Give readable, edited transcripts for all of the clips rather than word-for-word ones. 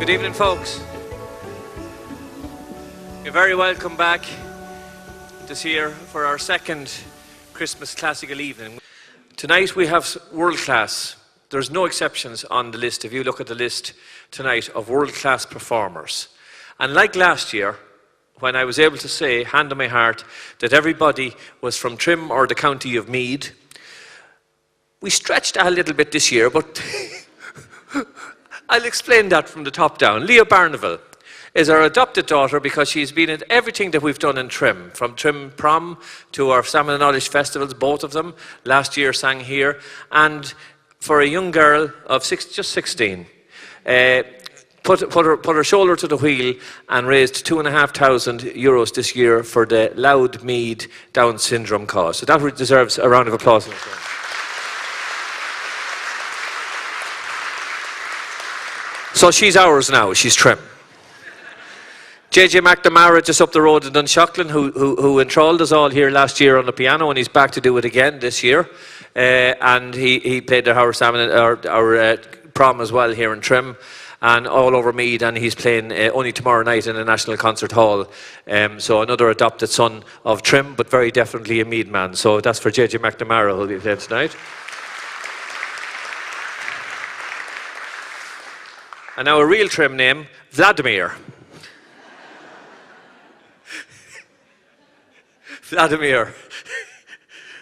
Good evening, folks. You're very welcome back this year for our second Christmas classical evening. Tonight we have world class. There's no exceptions on the list. If you look at the list tonight of world class performers. And like last year, when I was able to say, hand on my heart, that everybody was from Trim or the county of Meath, we stretched a little bit this year, but I'll explain that from the top down. Leah Barniville is our adopted daughter because she's been at everything that we've done in Trim, from Trim Prom to our Salmon and Olish festivals, both of them. Last year sang here, and for a young girl of just 16, put her shoulder to the wheel and raised €2,500 this year for the Loud Mead Down syndrome cause. So that deserves a round of applause. So she's ours now, she's Trim. JJ Mc Namara just up the road in Dunshaughlin, who enthralled us all here last year on the piano, and he's back to do it again this year. And he played our prom as well here in Trim and all over Meath, and he's playing only tomorrow night in the National Concert Hall. So another adopted son of Trim, but very definitely a Meath man. So that's for JJ Mc Namara, who'll be playing tonight. And now a real Trim name, Vladimir. Vladimir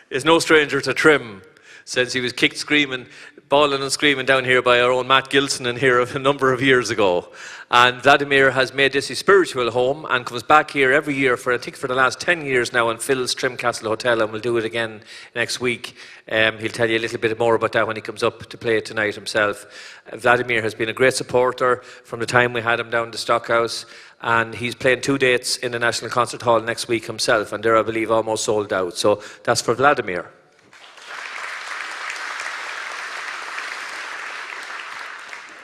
is no stranger to Trim since he was kicked screaming, bawling and screaming down here by our own Matt Gilson in here a number of years ago. And Vladimir has made this his spiritual home and comes back here every year for, I think, for the last 10 years now, and fills Trim Castle Hotel, and we'll do it again next week. He'll tell you a little bit more about that when he comes up to play it tonight himself. Vladimir has been a great supporter from the time we had him down the Stockhouse, and he's playing 2 dates in the National Concert Hall next week himself, and they're, I believe, almost sold out. So that's for Vladimir.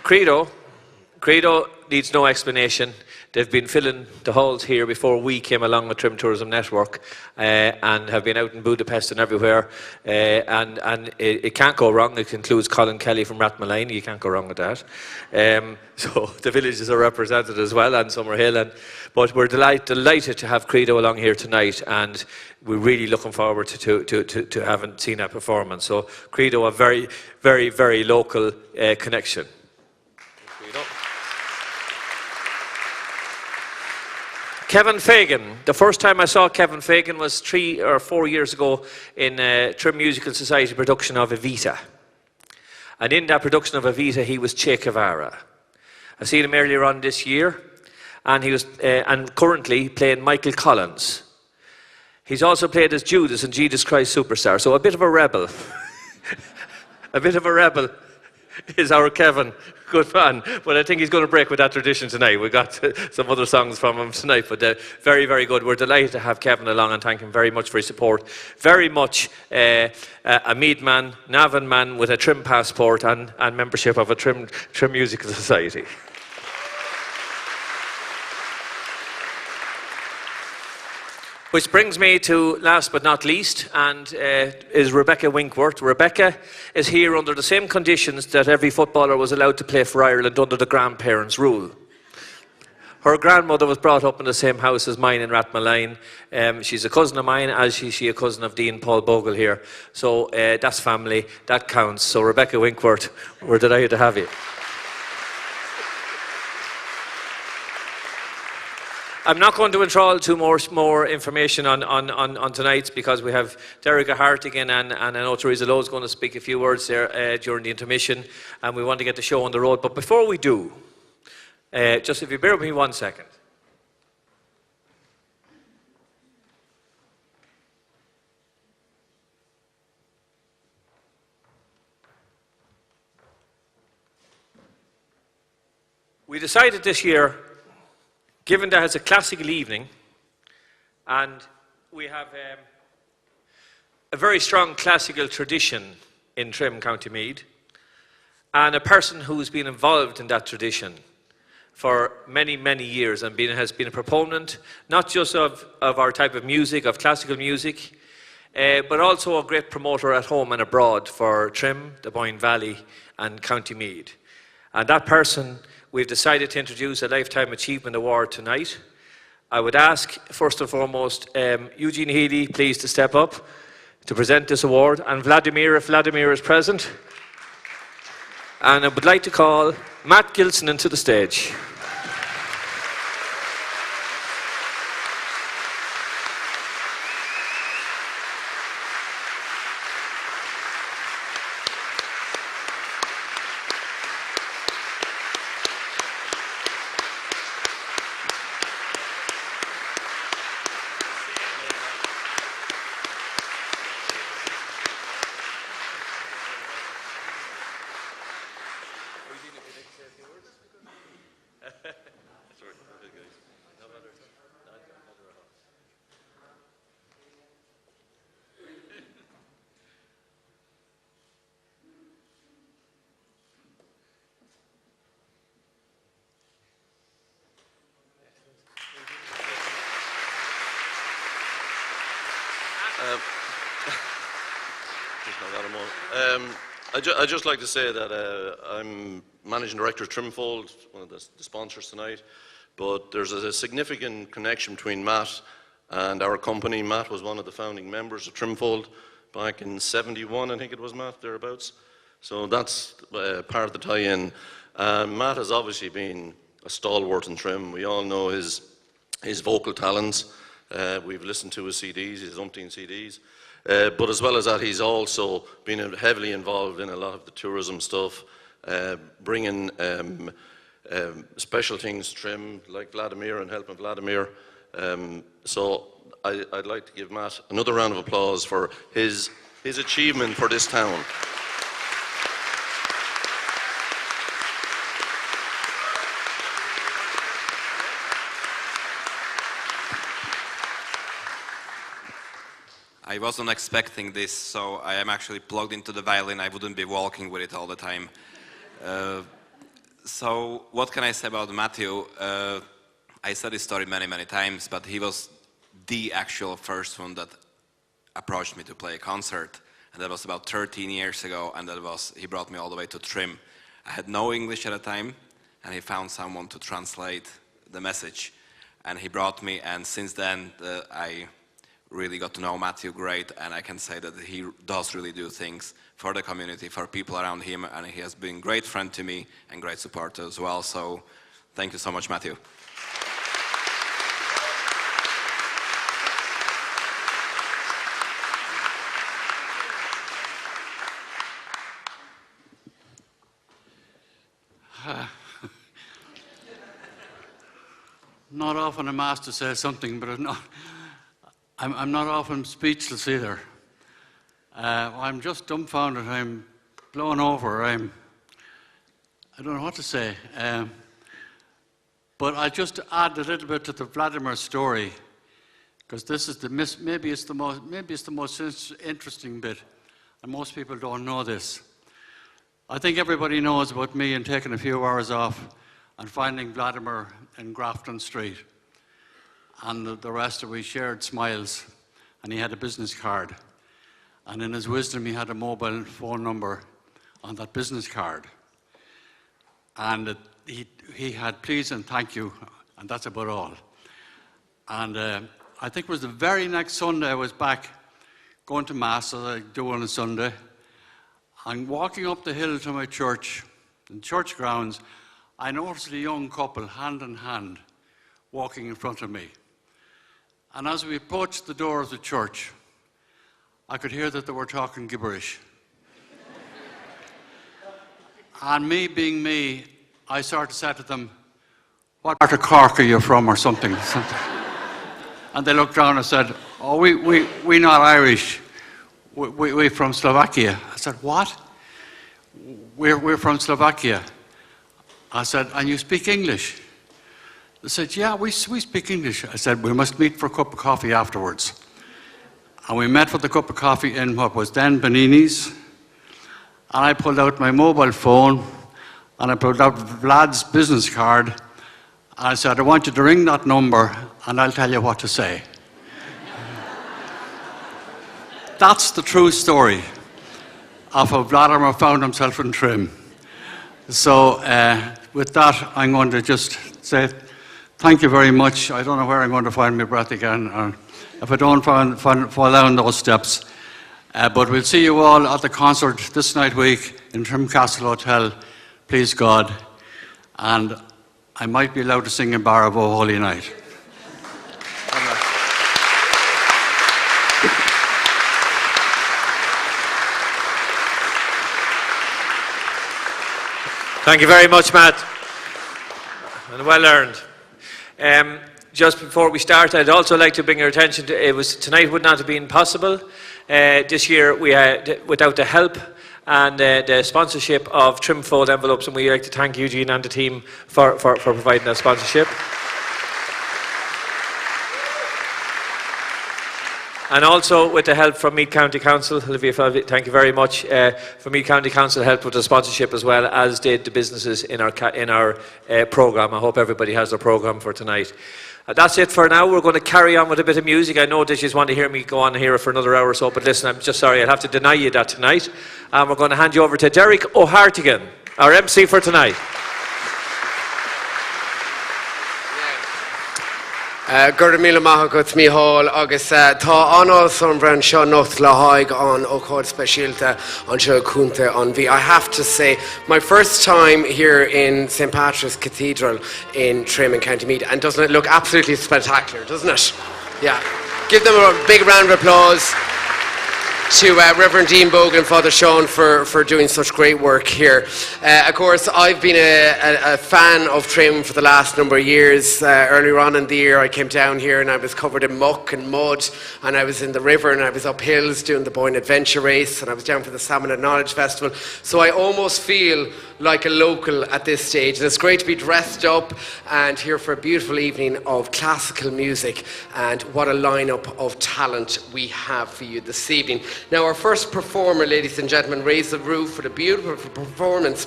Credo needs no explanation. They've been filling the halls here before we came along with Trim Tourism Network, and have been out in Budapest and everywhere, and it can't go wrong. It includes Colin Kelly from Rathmolline. You can't go wrong with that. So the villages are represented as well, and Summerhill, but we're delighted to have Credo along here tonight, and we're really looking forward to having seen that performance. So Credo, a very, very, very local connection. Kevin Fagan. The first time I saw Kevin Fagan was 3 or 4 years ago in a Trim Musical Society production of Evita. And in that production of Evita, he was Che Guevara. I've seen him earlier on this year, and he was and currently playing Michael Collins. He's also played as Judas in Jesus Christ Superstar, so a bit of a rebel. A bit of a rebel is our Kevin. Good man, but I think he's going to break with that tradition tonight. We've got some other songs from him tonight, but very, very good. We're delighted to have Kevin along and thank him very much for his support. Very much a Meath man, Navan man with a Trim passport and membership of a Trim Musical Society. Which brings me to last but not least, and is Rebecca Winckworth. Rebecca is here under the same conditions that every footballer was allowed to play for Ireland under the grandparents' rule. Her grandmother was brought up in the same house as mine in Rathmolline. She's a cousin of mine, as she's a cousin of Dean Paul Bogle here. So that's family, that counts. So Rebecca Winckworth, we're delighted to have you. I'm not going to enthrall too more information on tonight's, because we have Deric hArtagain and I know Teresa Lowe's going to speak a few words there during the intermission, and we want to get the show on the road. But before we do, just if you bear with me 1 second. We decided this year, given that it's a classical evening, and we have a very strong classical tradition in Trim, County Meath, and a person who's been involved in that tradition for many, many years and has been a proponent, not just of our type of music, of classical music, but also a great promoter at home and abroad for Trim, the Boyne Valley and County Meath. And that person, we've decided to introduce a Lifetime Achievement Award tonight. I would ask, first and foremost, Eugene Healy, please, to step up to present this award, and Vladimir, if Vladimir is present. And I would like to call Matt Gilson into the stage. I'd just like to say that I'm Managing Director of Trimfold, one of the sponsors tonight, but there's a significant connection between Matt and our company. Matt was one of the founding members of Trimfold back in '71, I think it was, Matt, thereabouts. So that's part of the tie-in. Matt has obviously been a stalwart in Trim. We all know his vocal talents. We've listened to his CDs, his umpteen CDs. But as well as that, he's also been heavily involved in a lot of the tourism stuff, bringing special things to Trim, like Vladimir and helping Vladimir. So I'd like to give Matt another round of applause for his achievement for this town. I wasn't expecting this, so I am actually plugged into the violin. I wouldn't be walking with it all the time. So what can I say about Matthew? I said his story many, many times, but he was the actual first one that approached me to play a concert. And that was about 13 years ago, and he brought me all the way to Trim. I had no English at the time, and he found someone to translate the message. And he brought me, and since then I really got to know Matthew great, and I can say that he does really do things for the community, for people around him, and he has been a great friend to me and great supporter as well. So thank you so much, Matthew. Not often I'm asked to say something, but I'm not often speechless either. I'm just dumbfounded. I'm blown over. I don't know what to say. But I just add a little bit to the Vladimir story, because this is maybe it's the most interesting bit, and most people don't know this. I think everybody knows about me and taking a few hours off and finding Vladimir in Grafton Street. And the rest of we shared smiles, and he had a business card. And in his wisdom, he had a mobile phone number on that business card. And he had please and thank you, and that's about all. And I think it was the very next Sunday I was back going to Mass, as I do on a Sunday, and walking up the hill to my church, in church grounds, I noticed a young couple, hand in hand, walking in front of me. And as we approached the door of the church, I could hear that they were talking gibberish. And me being me, I sort of said to them, "What part of Cork are you from?" or something. And they looked down and said, "Oh, we not Irish. We from Slovakia." I said, "What?" We're from Slovakia." I said, "And you speak English?" They said, "Yeah, we speak English." I said, "We must meet for a cup of coffee afterwards." And we met for the cup of coffee in what was then Benini's. And I pulled out my mobile phone, and I pulled out Vlad's business card. And I said, "I want you to ring that number, and I'll tell you what to say." That's the true story of how Vladimir found himself in Trim. So with that, I'm going to just say thank you very much. I don't know where I'm going to find my breath again, or if I don't fall down those steps. But we'll see you all at the concert this night week in Trimcastle Hotel, please God. And I might be allowed to sing in Bar of O Holy Night. Thank you very much, Matt, and well earned. Just before we start, I'd also like to bring your attention to tonight would not have been possible this year without the help and the sponsorship of Trimfold envelopes, and we'd like to thank Eugene and the team for providing that sponsorship. And also with the help from Meath County Council, Olivia, thank you very much. For Meath County Council helped with the sponsorship as well, as did the businesses in our programme. I hope everybody has their programme for tonight. That's it for now. We're going to carry on with a bit of music. I know that you want to hear me go on here for another hour or so, but listen, I'm just sorry, I'll have to deny you that tonight. We're going to hand you over to Deric O, hArtagain, our MC for tonight. Gorey Mila Mahagut mi hall agus tá anol son bran seo nocht la haig on Ocod Specialta on Seo Kunta on V. I have to say, my first time here in St. Patrick's Cathedral in Trim in County Meath, and doesn't it look absolutely spectacular, doesn't it? Yeah. Give them a big round of applause to Reverend Dean Bogan and Father Sean for doing such great work here. Of course, I've been a fan of Trim for the last number of years. Earlier on in the year, I came down here and I was covered in muck and mud, and I was in the river and I was up hills doing the Boyne Adventure Race, and I was down for the Salmon and Knowledge Festival. So I almost feel like a local at this stage, and it's great to be dressed up and here for a beautiful evening of classical music, and what a lineup of talent we have for you this evening. Now, our first performer, ladies and gentlemen, raised the roof with a beautiful performance,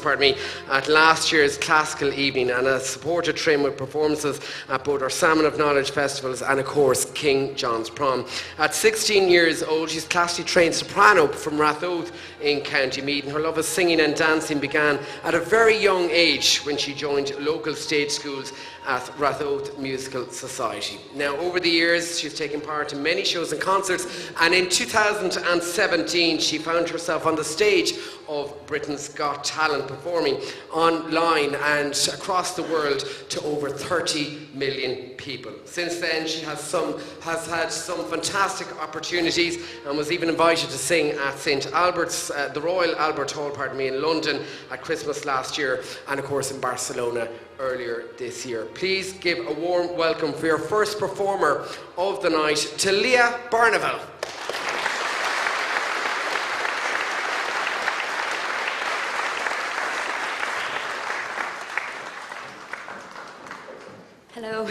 at last year's classical evening, and has supported Trim with performances at both our Salmon of Knowledge festivals and, of course, King John's Prom. At 16 years old, she's classically trained soprano from Rathoath in County Meath, and her love of singing and dancing began at a very young age when she joined local stage schools at Rathoath Musical Society. Now, over the years, she's taken part in many shows and concerts, and in 2017, she found herself on the stage of Britain's Got Talent, performing online and across the world to over 30 million people. Since then, she has had some fantastic opportunities, and was even invited to sing at St. Albert's, the Royal Albert Hall, in London at Christmas last year, and of course in Barcelona earlier this year. Please give a warm welcome for your first performer of the night to Leah Barniville. Hello.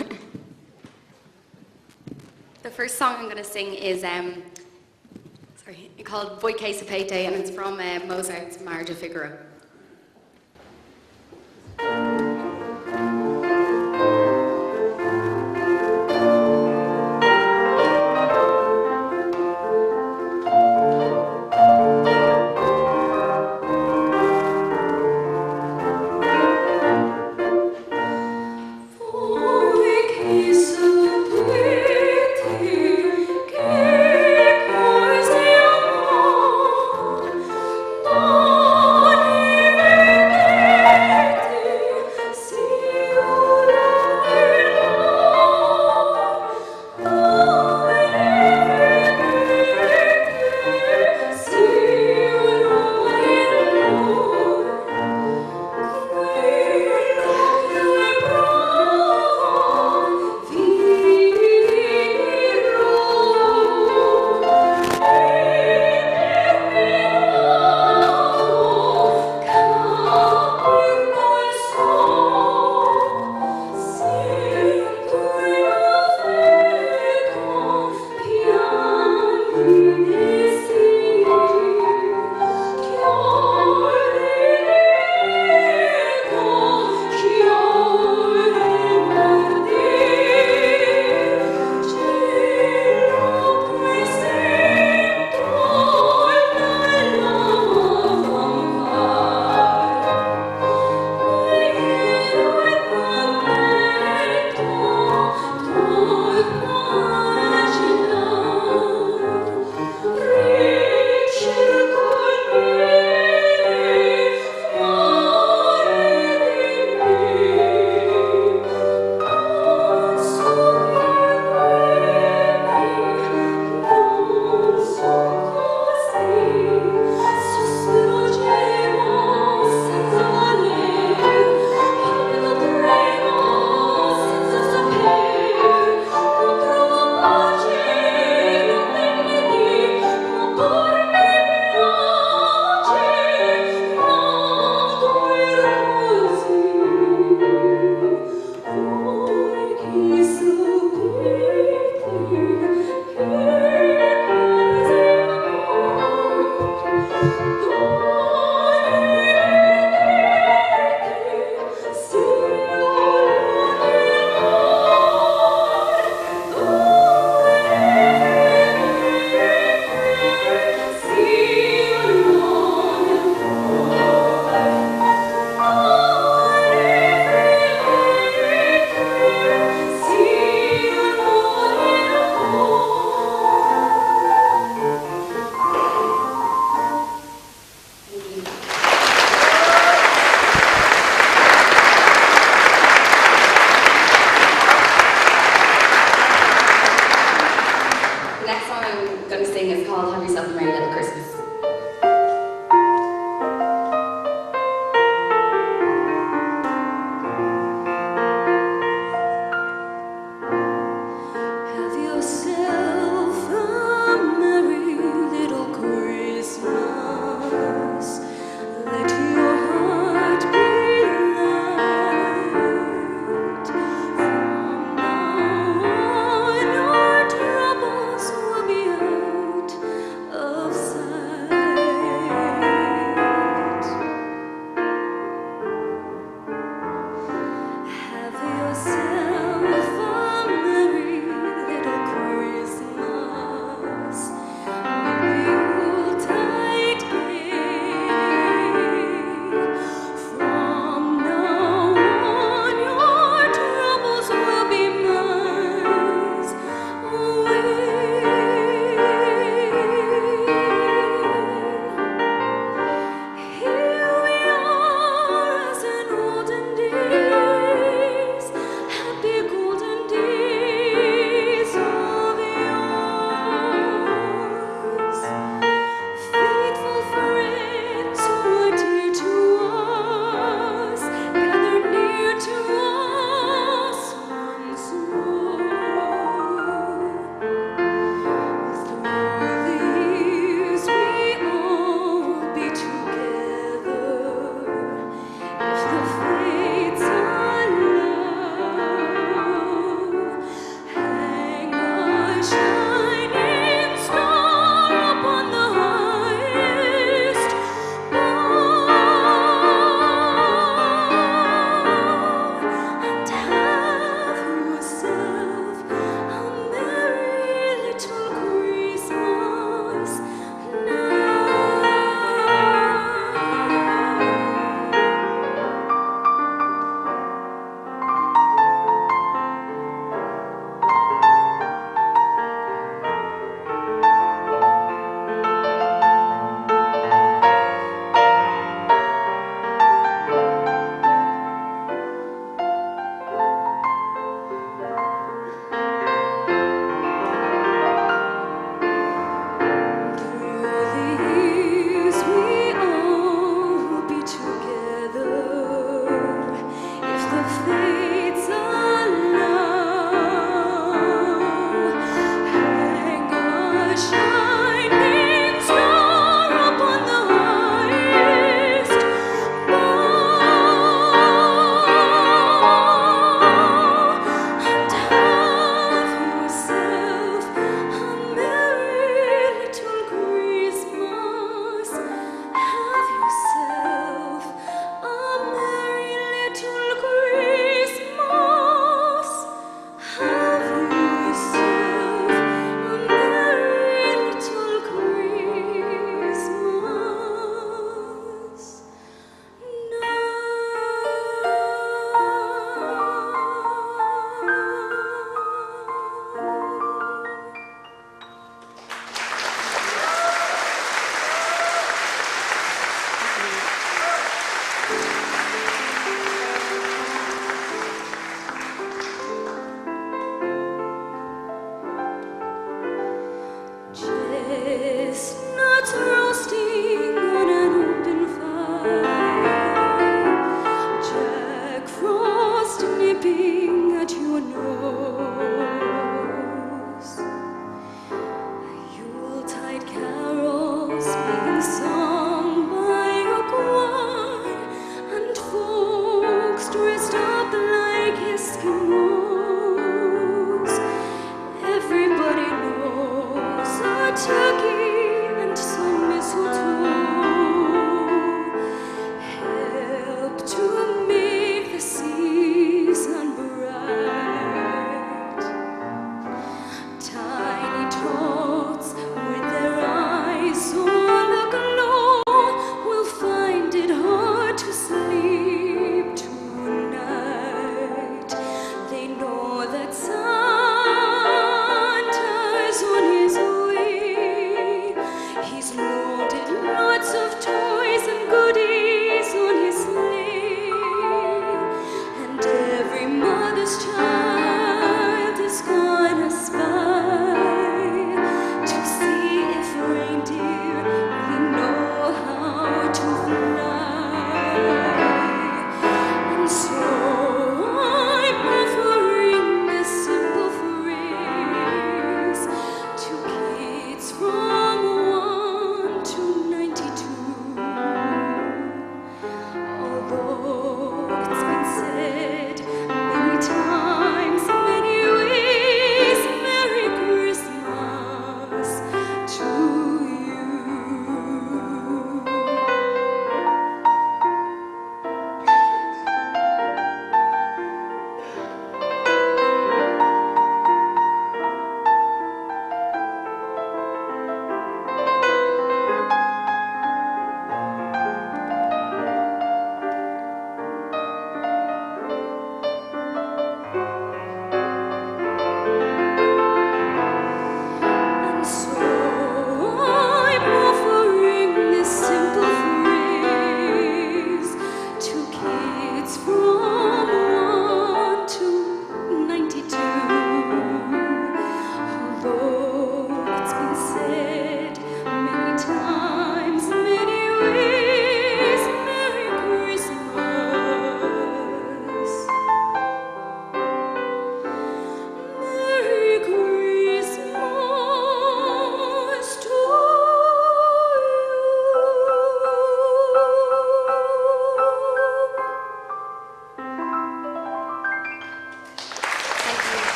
The first song I'm going to sing is called Voi che sapete, and it's from Mozart's Marriage of Figaro. Oh,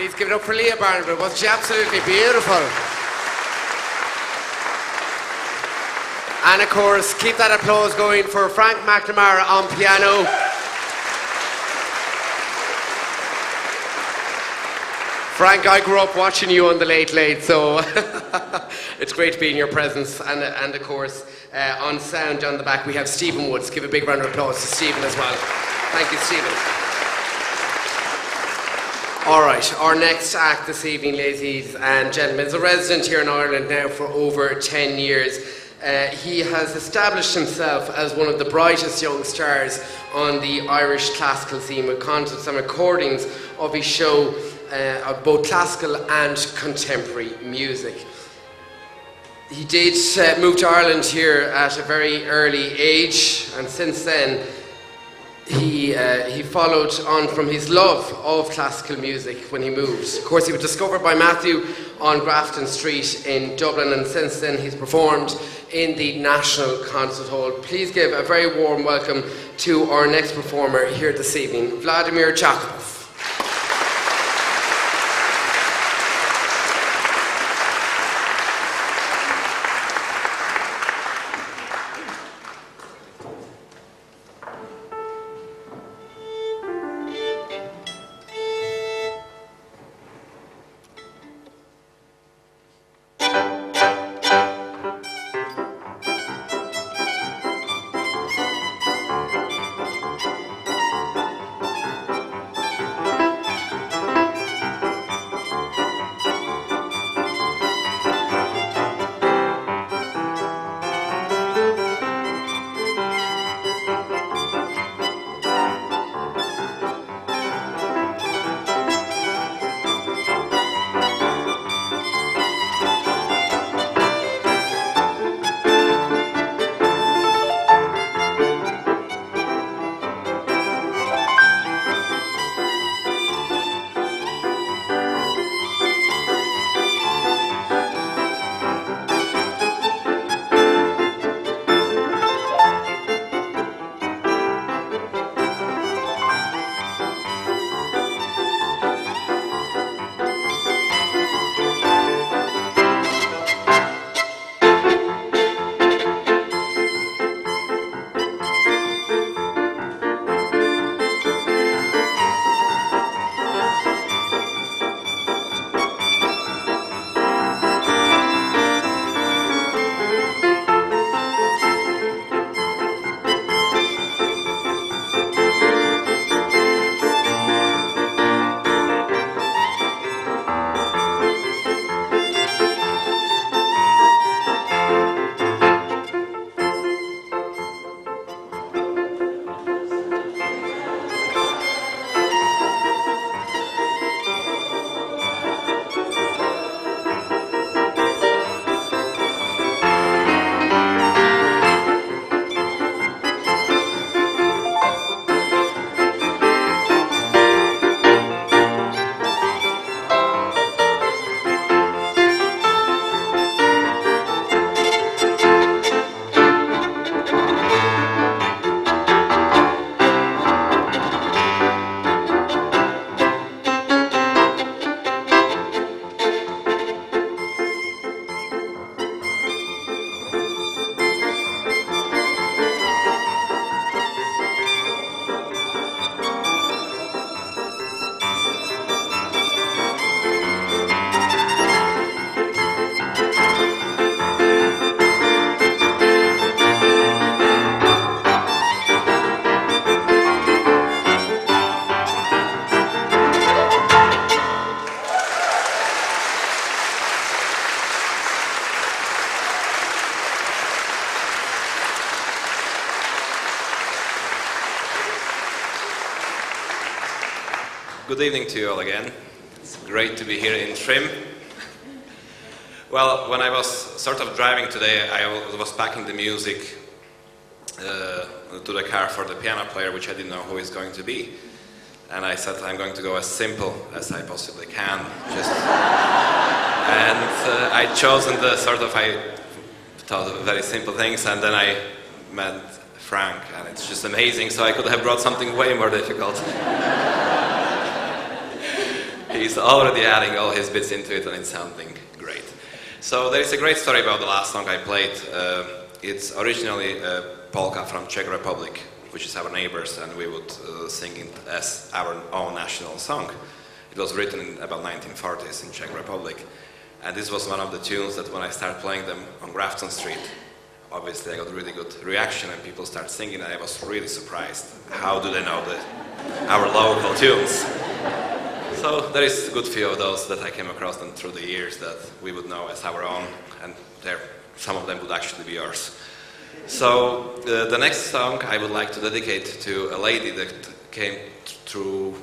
Please give it up for Leah Barniville. Wasn't she absolutely beautiful? And of course, keep that applause going for Frank McNamara on piano. Frank, I grew up watching you on the Late Late, so it's great to be in your presence. And of course, on sound on the back, we have Stephen Woods. Give a big round of applause to Stephen as well. Thank you, Stephen. All right, our next act this evening, ladies and gentlemen, is a resident here in Ireland now for over 10 years. He has established himself as one of the brightest young stars on the Irish classical scene with concerts and recordings of his show of both classical and contemporary music. He did move to Ireland here at a very early age, and since then he followed on from his love of classical music when he moved. Of course, he was discovered by Matthew on Grafton Street in Dublin, and since then he's performed in the National Concert Hall. Please give a very warm welcome to our next performer here this evening, Vladimir Jablokov. Good evening to you all again. It's great to be here in Trim. Well, when I was sort of driving today, I was packing the music to the car for the piano player, which I didn't know who he's going to be. And I said, I'm going to go as simple as I possibly can. And I chosen the sort of, I thought of very simple things, and then I met Frank, and it's just amazing. So I could have brought something way more difficult. he's already adding all his bits into it and it's sounding great. So there is a great story about the last song I played. It's originally a polka from Czech Republic, which is our neighbors, and we would sing it as our own national song. It was written in about 1940s in Czech Republic. And this was one of the tunes that when I started playing them on Grafton Street, obviously I got a really good reaction and people started singing, and I was really surprised. How do they know our local tunes? So there is a good few of those that I came across them through the years that we would know as our own, and some of them would actually be yours. So the next song I would like to dedicate to a lady that came through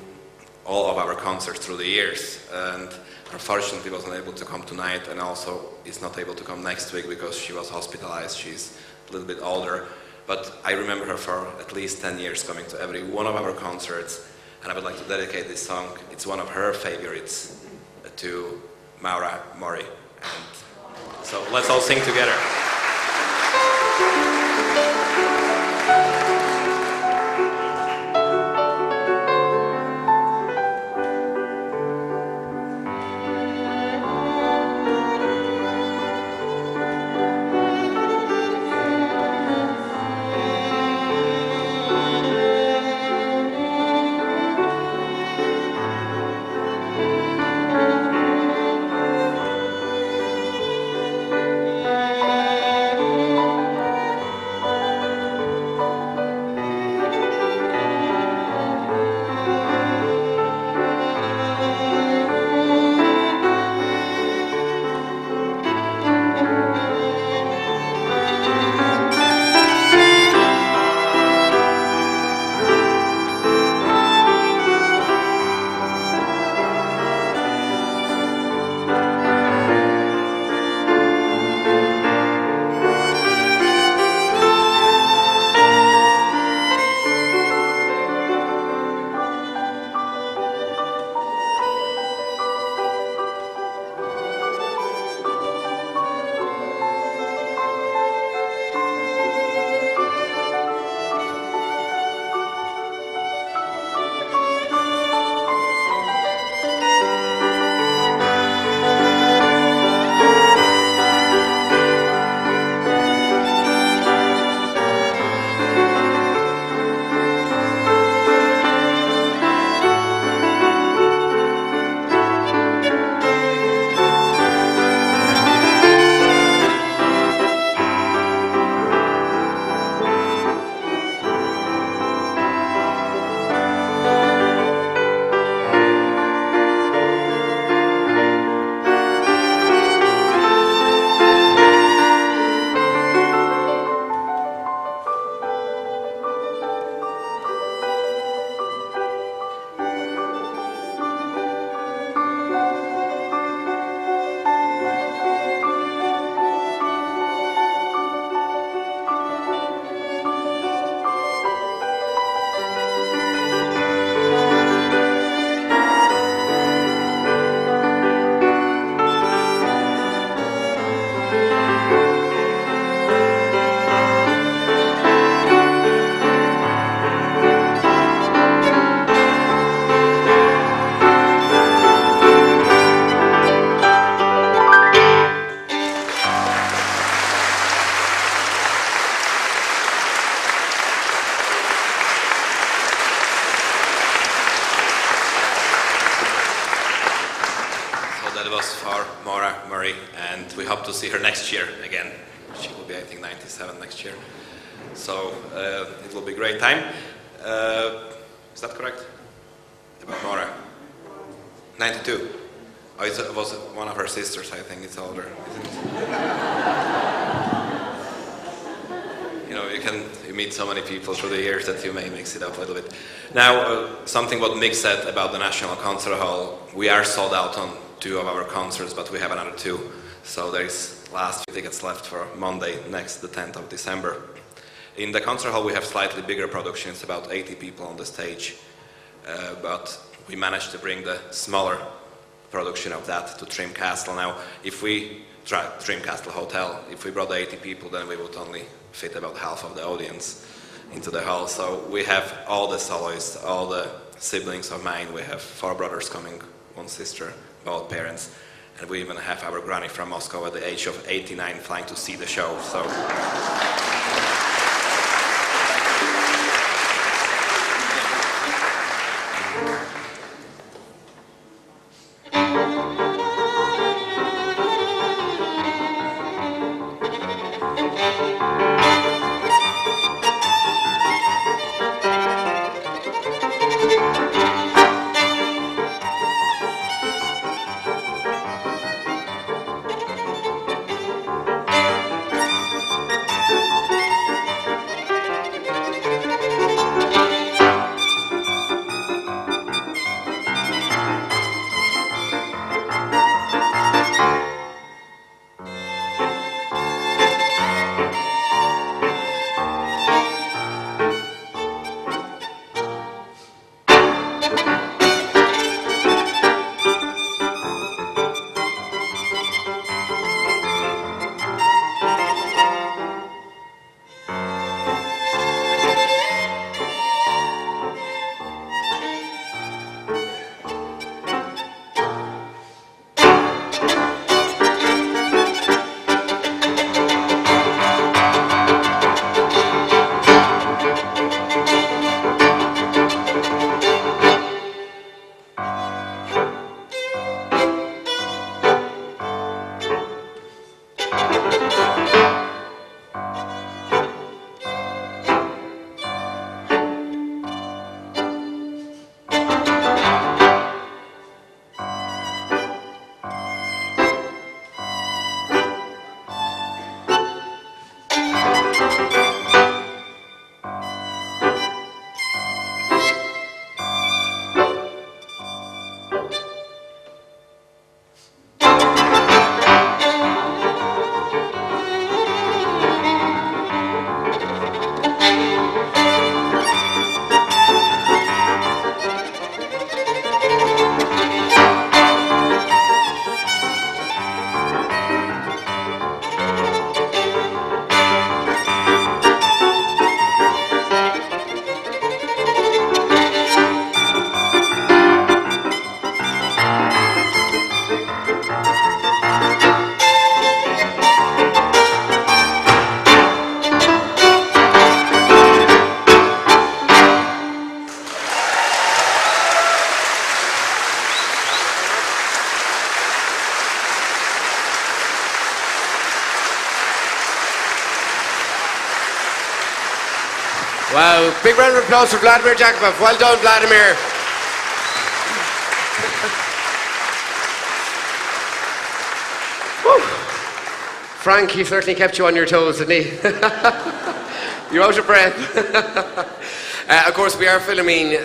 all of our concerts through the years, and unfortunately wasn't able to come tonight, and also is not able to come next week because she was hospitalized. She's a little bit older, but I remember her for at least 10 years coming to every one of our concerts, and I would like to dedicate this song. It's one of her favorites to Maura Mori. And so let's all sing together. And we hope to see her next year again. She will be, I think, 97 next year. So it will be a great time. Is that correct? About Nora? 92. Oh, it was one of her sisters, I think. It's older, isn't it? You meet so many people through the years that you may mix it up a little bit. Now, something what Mick said about the National Concert Hall. We are sold out on 2 of our concerts, but we have another 2. So there is last few tickets left for Monday, the 10th of December. In the concert hall, we have slightly bigger production. It's about 80 people on the stage. But we managed to bring the smaller production of that to Trim Castle. Now, if we try Trim Castle Hotel, if we brought 80 people, then we would only fit about half of the audience into the hall. So we have all the soloists, all the siblings of mine. We have 4 brothers coming one sister, both parents. And we even have our granny from Moscow at the age of 89 flying to see the show. So. Wow, big round of applause for Vladimir Jablokov. Well done, Vladimir. Whew. Frank, he certainly kept you on your toes, didn't he? You're out of breath. Of course, we are filming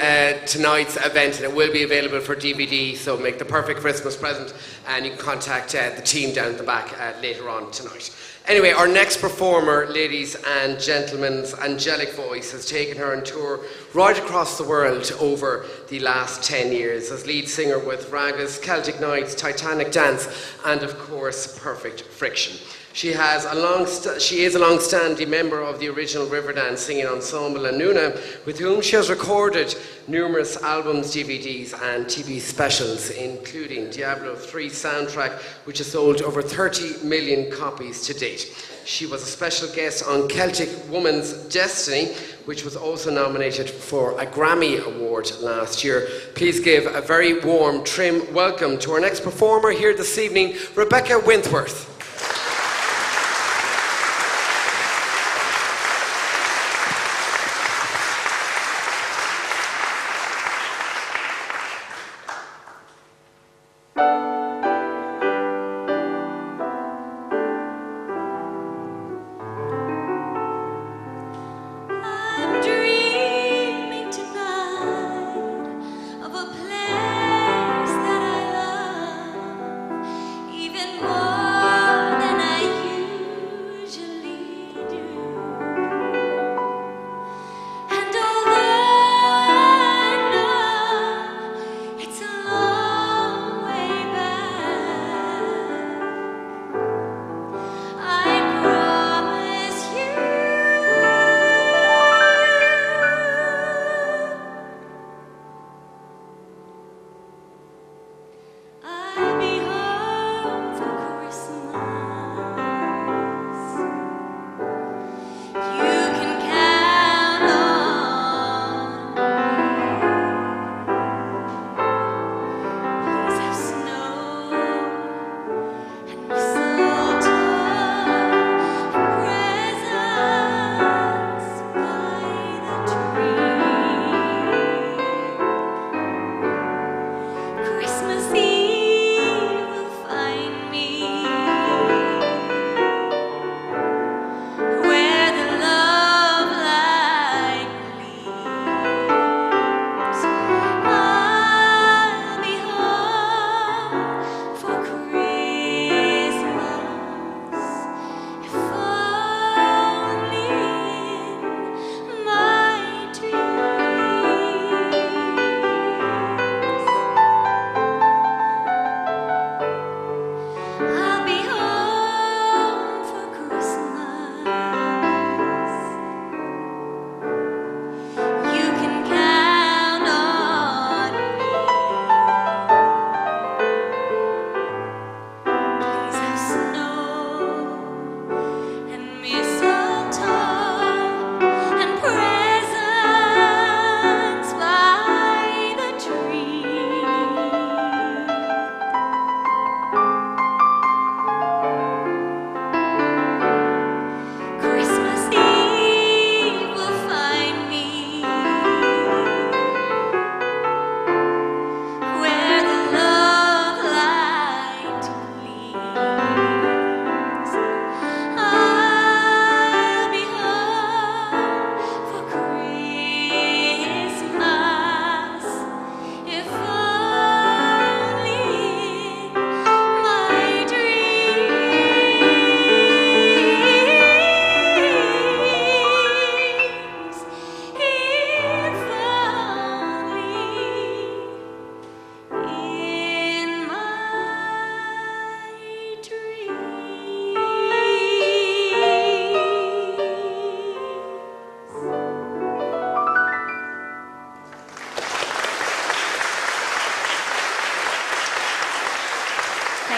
tonight's event, and it will be available for DVD, so make the perfect Christmas present, and you can contact the team down at the back later on tonight. Anyway, our next performer, ladies and gentlemen's angelic voice, has taken her on tour right across the world over the last 10 years as lead singer with Ragas, Celtic Nights, Titanic Dance, and of course, Perfect Friction. She is a long-standing member of the original Riverdance singing ensemble Anuna, with whom she has recorded numerous albums, DVDs and TV specials, including Diablo 3 soundtrack, which has sold over 30 million copies to date. She was a special guest on Celtic Woman's Destiny, which was also nominated for a Grammy Award last year. Please give a very warm, trim welcome to our next performer here this evening, Rebecca Winckworth. Even more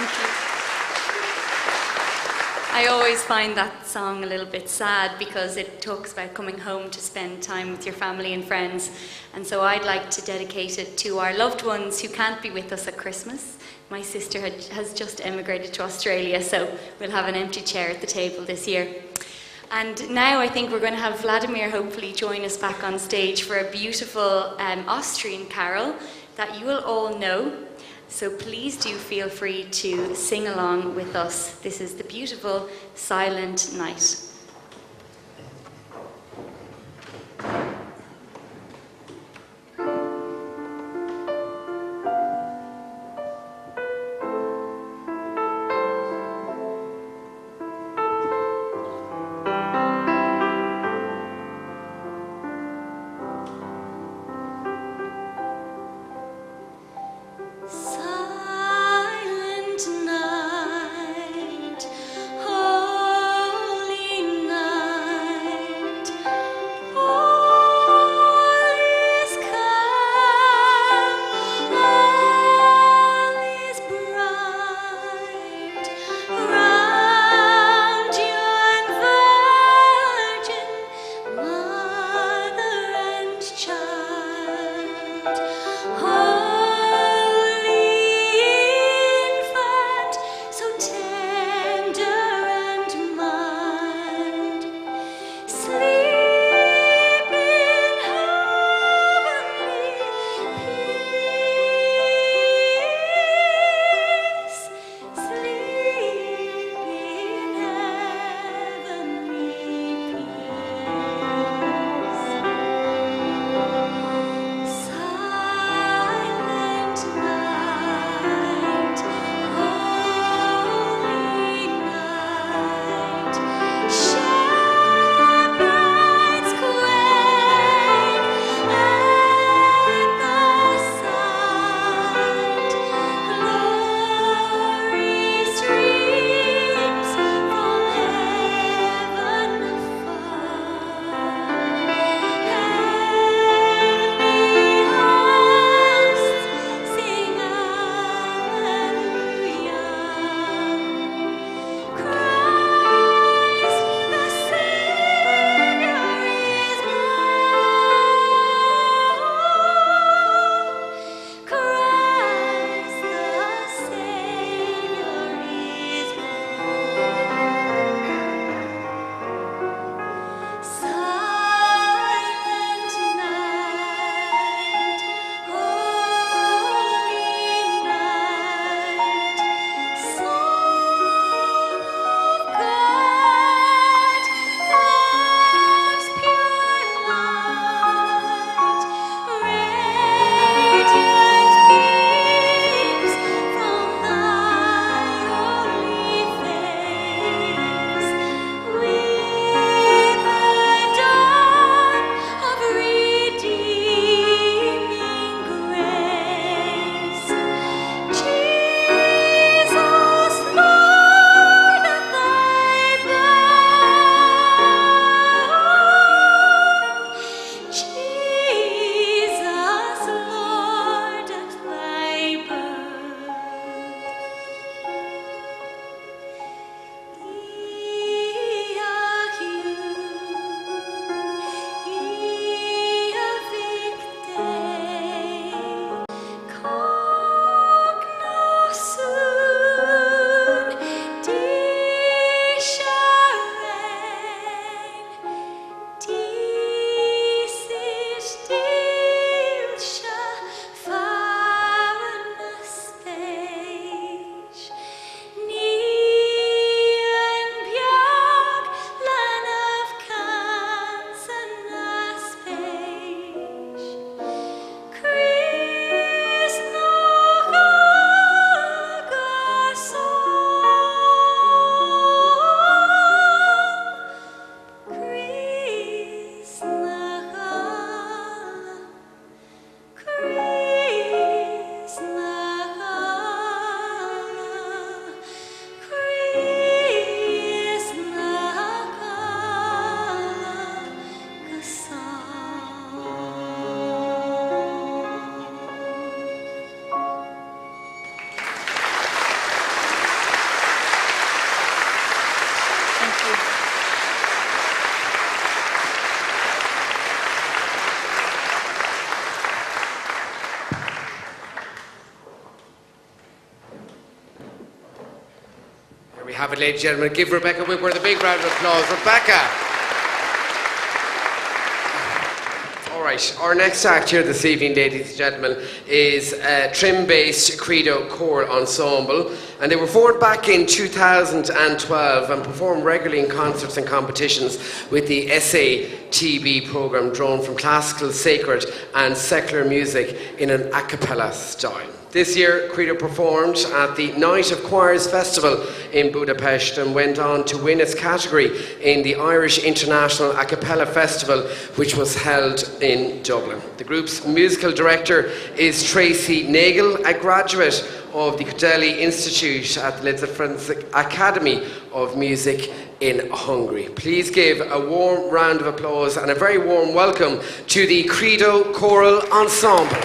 Thank you. I always find that song a little bit sad because it talks about coming home to spend time with your family and friends. And so I'd like to dedicate it to our loved ones who can't be with us at Christmas. My sister has just emigrated to Australia, so we'll have an empty chair at the table this year. And now I think we're going to have Vladimir hopefully join us back on stage for a beautiful Austrian carol that you will all know. So please do feel free to sing along with us. This is the beautiful Silent Night. Silent night, holy There we have it, ladies and gentlemen. Give Rebecca Winckworth a big round of applause. Rebecca! All right, our next act here this evening, ladies and gentlemen, is a trim-based Credo choral ensemble. And they were formed back in 2012 and perform regularly in concerts and competitions with the SATB programme, drawn from classical, sacred and secular music in an a cappella style. This year, Credo performed at the Night of Choirs Festival in Budapest and went on to win its category in the Irish International A Cappella Festival, which was held in Dublin. The group's musical director is Tracy Nagel, a graduate of the Kodeli Institute at the Lithuanian Academy of Music in Hungary. Please give a warm round of applause and a very warm welcome to the Credo Choral Ensemble.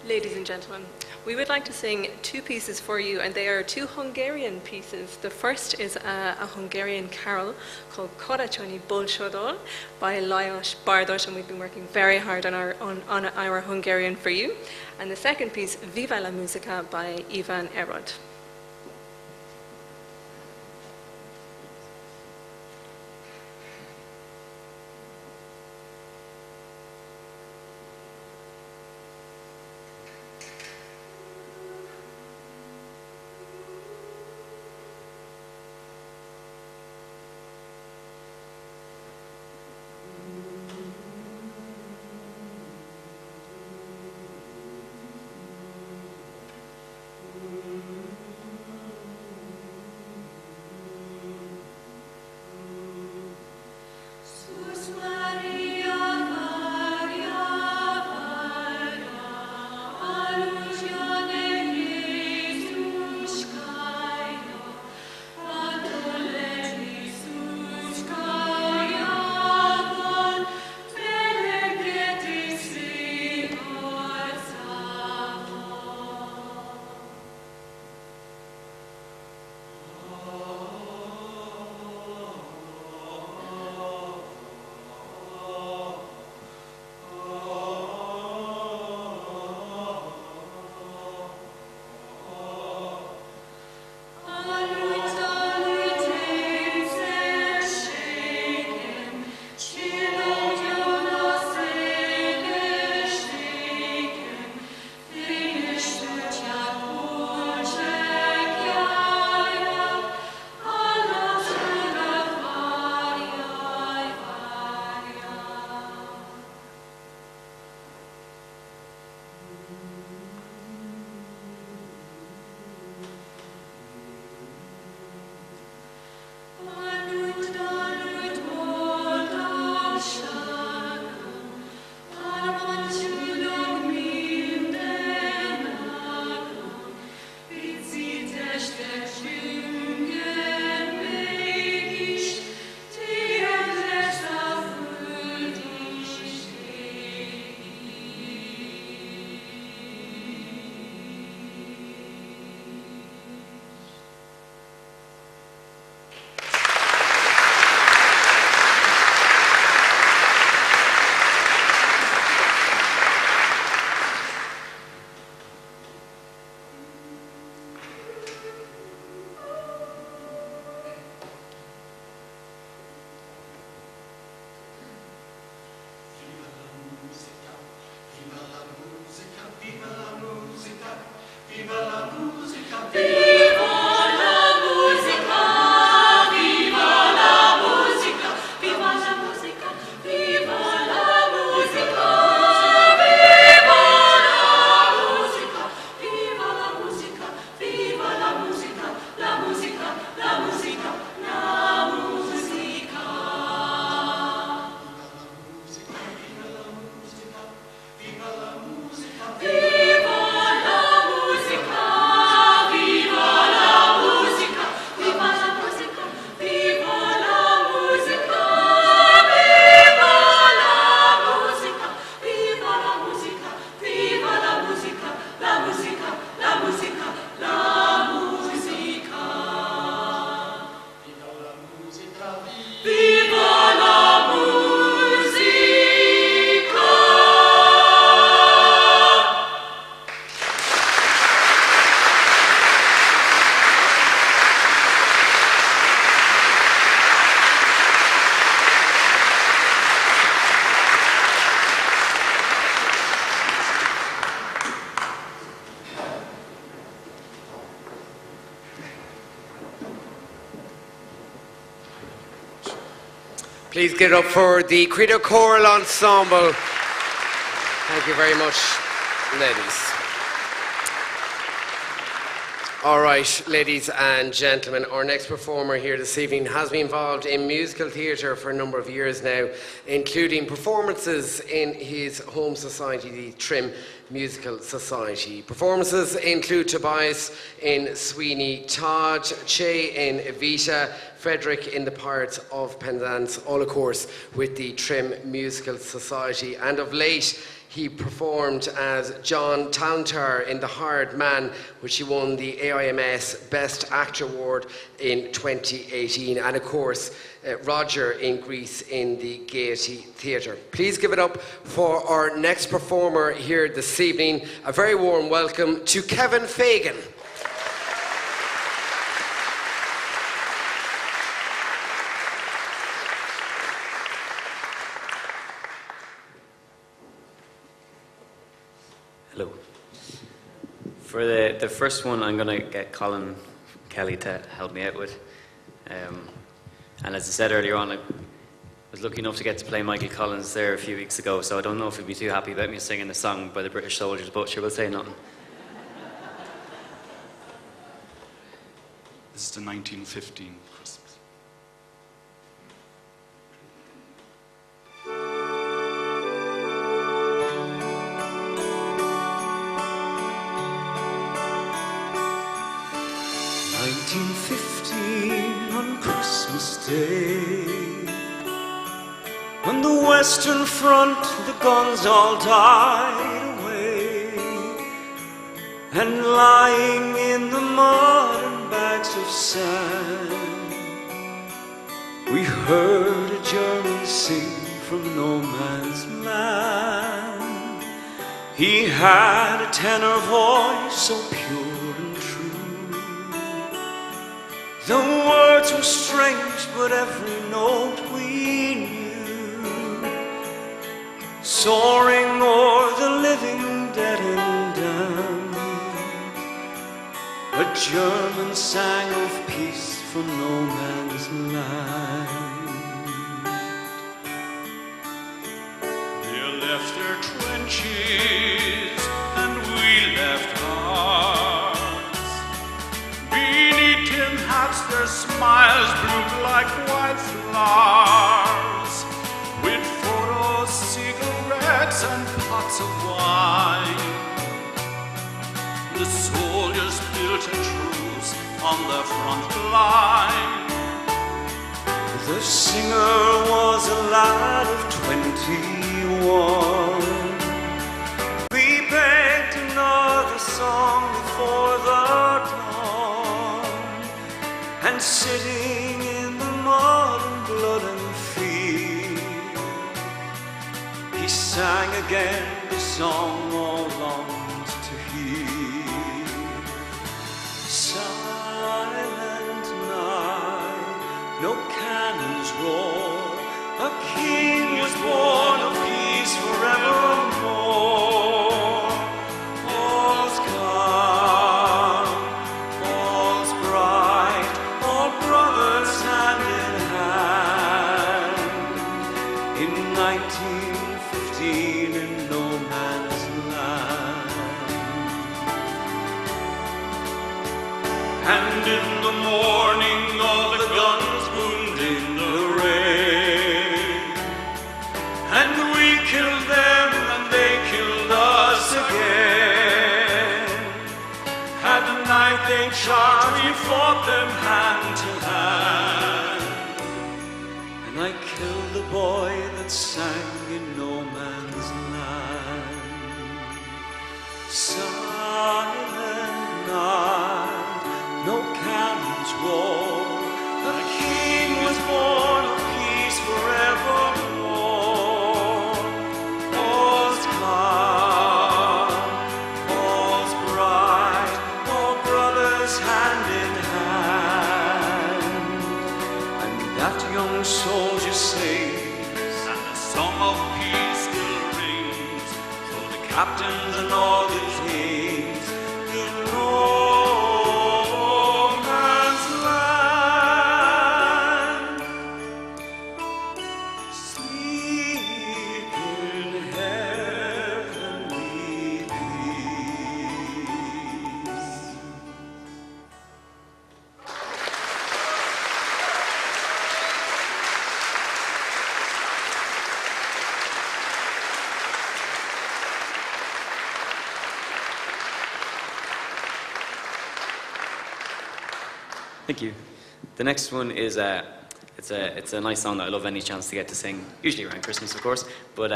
Ladies and gentlemen, we would like to sing two pieces for you, and they are two Hungarian pieces. The first is a Hungarian carol called Karácsonyi Bolsodol by Lajos Bardos, and we've been working very hard on our Hungarian for you. And the second piece, Viva la Musica by Ivan Erod. Mm-hmm. Please get it up for the Credo Choral Ensemble. Thank you very much, ladies. All right, ladies and gentlemen, our next performer here this evening has been involved in musical theatre for a number of years now, including performances in his home society, the Trim Musical Society. Performances include Tobias in Sweeney Todd, Che in Evita, Frederick in The Pirates of Penzance, all of course with the Trim Musical Society. And of late, he performed as John Talantar in The Hard Man, which he won the AIMS Best Actor Award in 2018. And of course, Roger in Greece in the Gaiety Theatre. Please give it up for our next performer here this evening. A very warm welcome to Kevin Fagan. Hello. For the first one, I'm going to get Colin Kelly to help me out with. And as I said earlier on, I was lucky enough to get to play Michael Collins there a few weeks ago, so I don't know if he'd be too happy about me singing a song by the British soldiers, but sure, we'll say nothing. This is the 1915 Christmas. On Christmas Day, when the Western Front, the guns all died away, and lying in the mud and bags of sand, we heard a German sing from no man's land. He had a tenor voice so pure and true. The words were strange, but every note we knew. Soaring o'er the living, dead and damned, a German sang of peace from no man's land. They left their trenches, and we left ours. Beneath tin hats their smiles bloomed like white flowers, with photos, cigarettes and pots of wine. The soldiers built a truce on the front line. The singer was a lad of 21. We begged another song before the dawn, and sitting in the mud and blood and fear, he sang again the song all longed to hear. Silent night, no cannons roar, a king was born of peace forevermore. All's calm, all's bright, all brothers hand in hand, in 1915 in no man's land. And in the morning all the guns boomed in the rain, and we killed them and they killed us again. At night they charged, we fought them hand to hand, and I killed the boy that sang in no man's land. Silent night, no cannons roar, the king was born of peace forevermore. All's calm, all's bright, all brothers hand in hand, and that young soldier sings, and the song of peace still rings, for the captains and all the kings in no man's land. Thank you. The next one is it's a nice song that I love any chance to get to sing, usually around Christmas, of course, but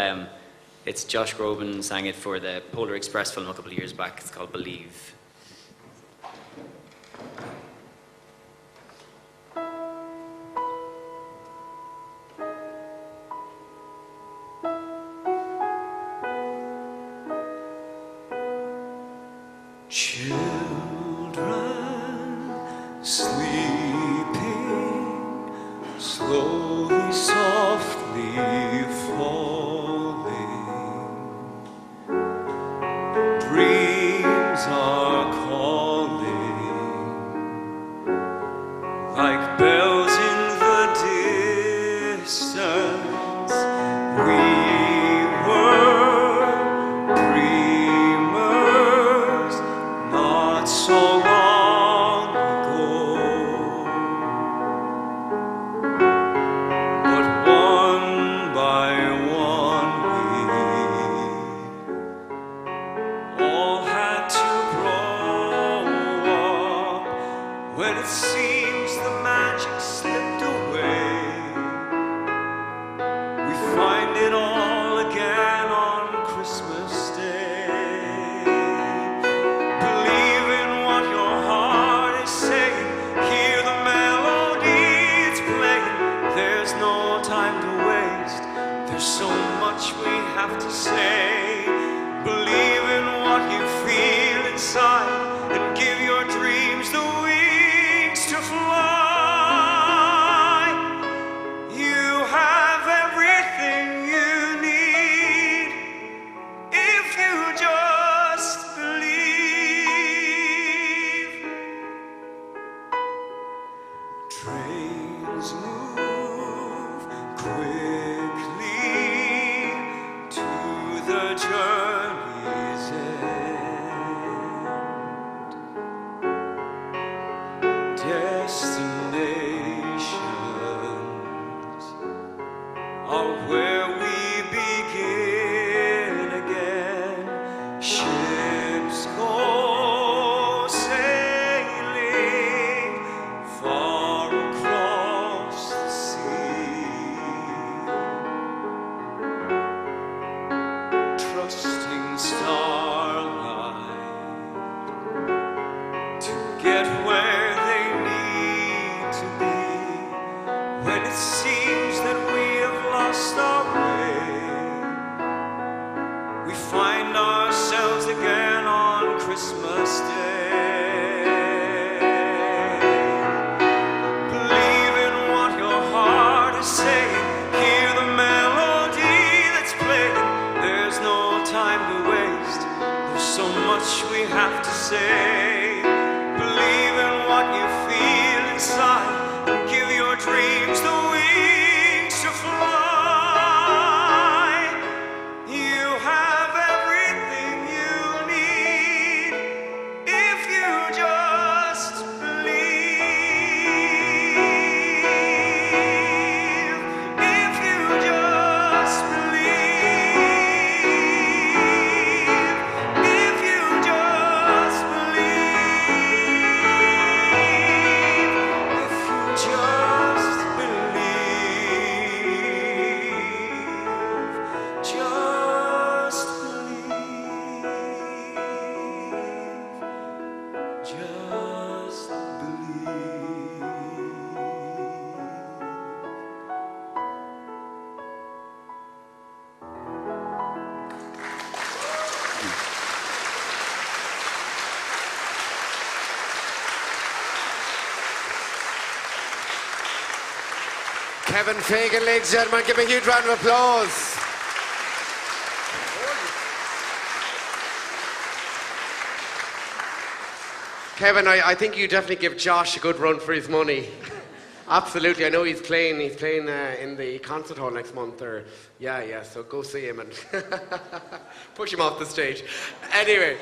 it's Josh Groban sang it for the Polar Express film a couple of years back. It's called Believe. Children sleeping, slowly, softly falling. Dreams are calling like bells in the distance. We were dreamers not so long ago, but one by one we all had to grow up. When it seems the magic slipped away, we find it all again on Christmas Day. Believe in what your heart is saying. Hear the melody it's playing. There's no time to waste. There's so much we have to say. Believe in what you feel inside and give your dreams the wings to fly. You have everything you need if you just believe. Trains move quickly to the journey's end. Destinations are where we begin again. Ships go sailing far across the sea, trusting starlight to get where they need to be. When it seems that we have lost our way, we find ourselves again on Christmas Day. Believe in what your heart is saying. Hear the melody that's playing. There's no time to waste. There's so much we have to say. Believe in what you feel inside and give your dreams the wings to fly. You have everything you need if you just believe. If you just believe. If you just believe. If you just believe. Just believe. Just believe. Kevin Fagan, ladies and gentlemen, give him a huge round of applause. Kevin, I think you definitely give Josh a good run for his money. Absolutely, I know he's playing in the concert hall next month, or yeah, so go see him and push him off the stage. Anyway,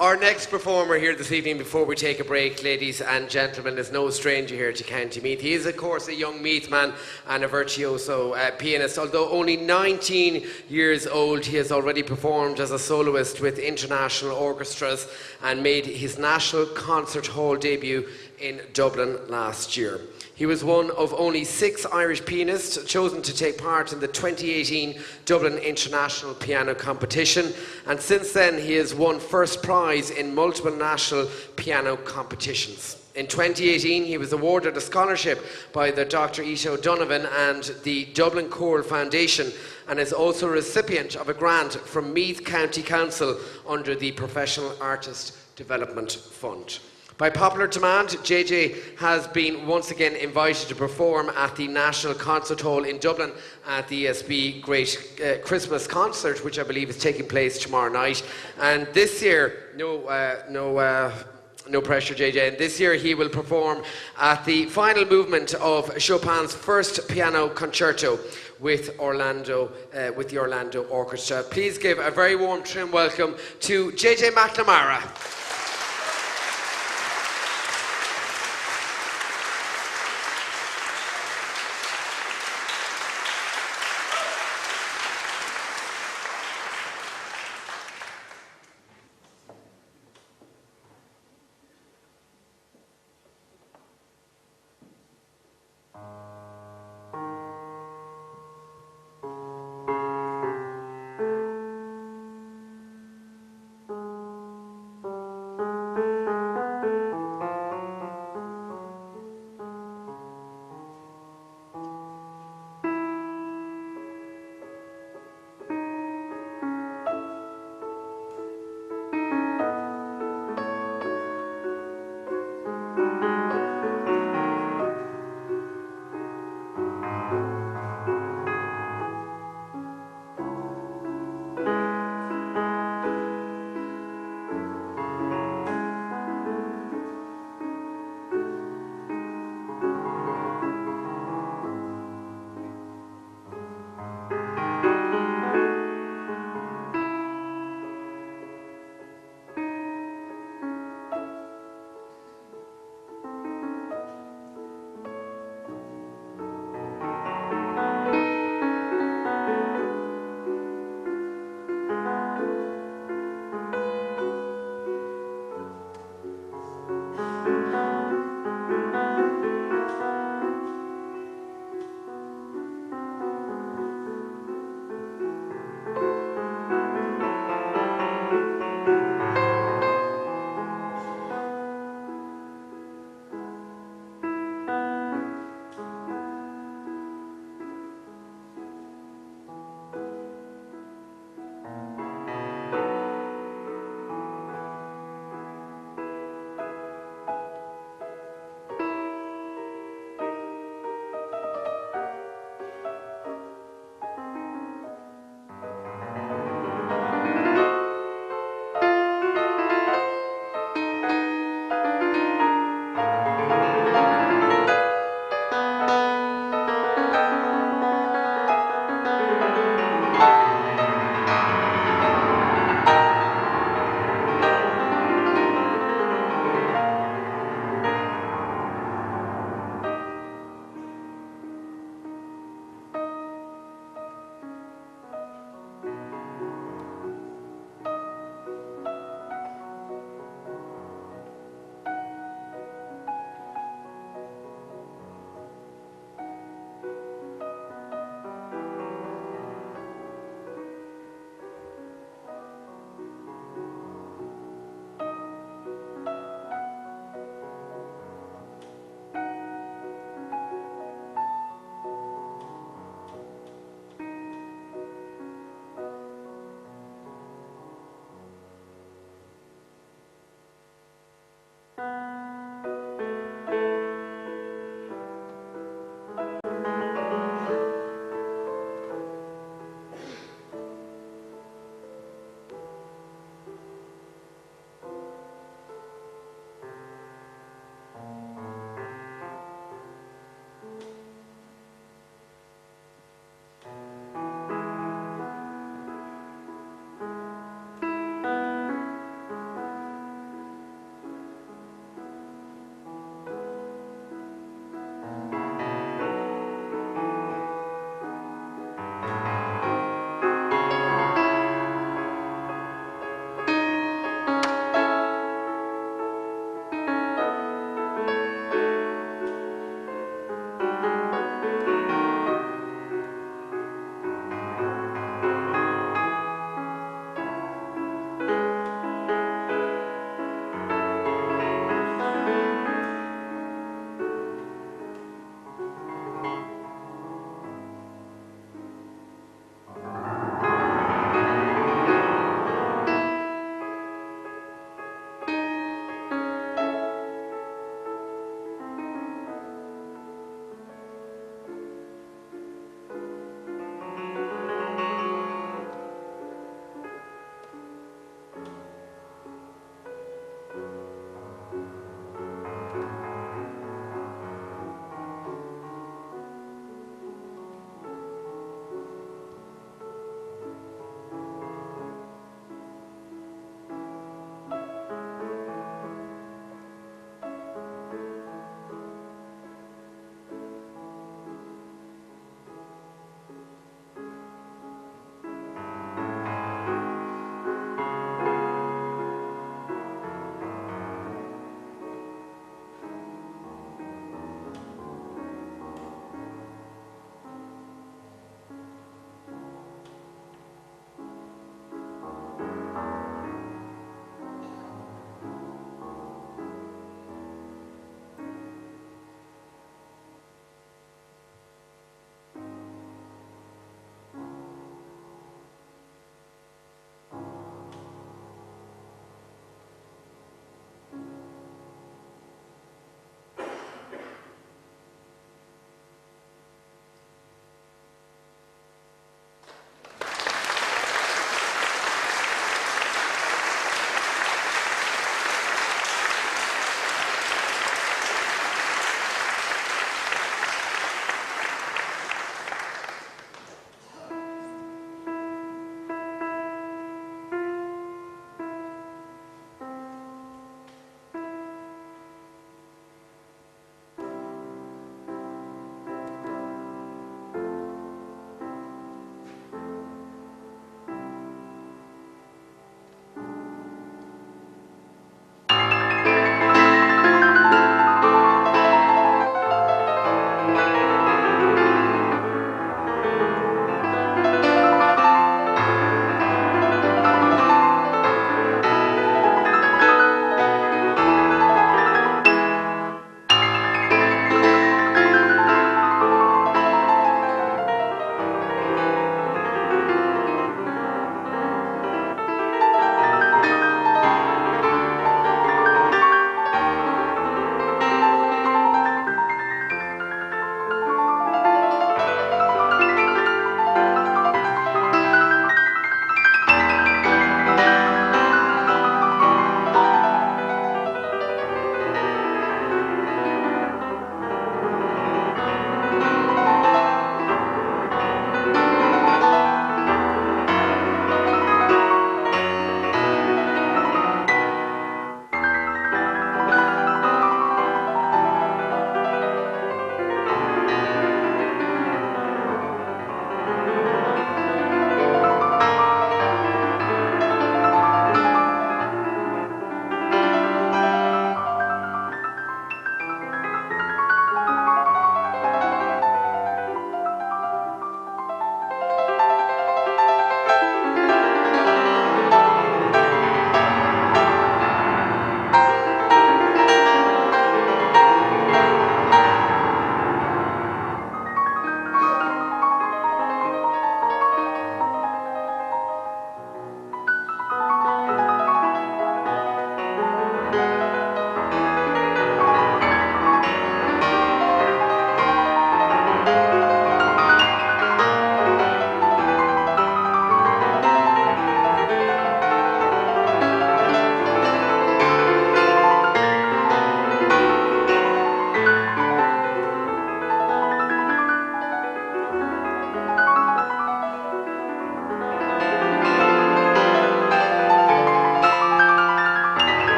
our next performer here this evening, before we take a break, ladies and gentlemen, is no stranger here to County Meath. He is, of course, a young Meath man and a virtuoso pianist. Although only 19 years old, he has already performed as a soloist with international orchestras and made his National Concert Hall debut in Dublin last year. He was one of only 6 Irish pianists chosen to take part in the 2018 Dublin International Piano Competition, and since then he has won first prize in multiple national piano competitions. In 2018, he was awarded a scholarship by the Dr. Ito O'Donovan and the Dublin Choral Foundation, and is also a recipient of a grant from Meath County Council under the Professional Artist Development Fund. By popular demand, JJ has been once again invited to perform at the National Concert Hall in Dublin at the ESB Great Christmas Concert, which I believe is taking place tomorrow night. And this year, no pressure, JJ. And this year he will perform at the final movement of Chopin's first piano concerto with the Orlando Orchestra. Please give a very warm, trim welcome to JJ McNamara.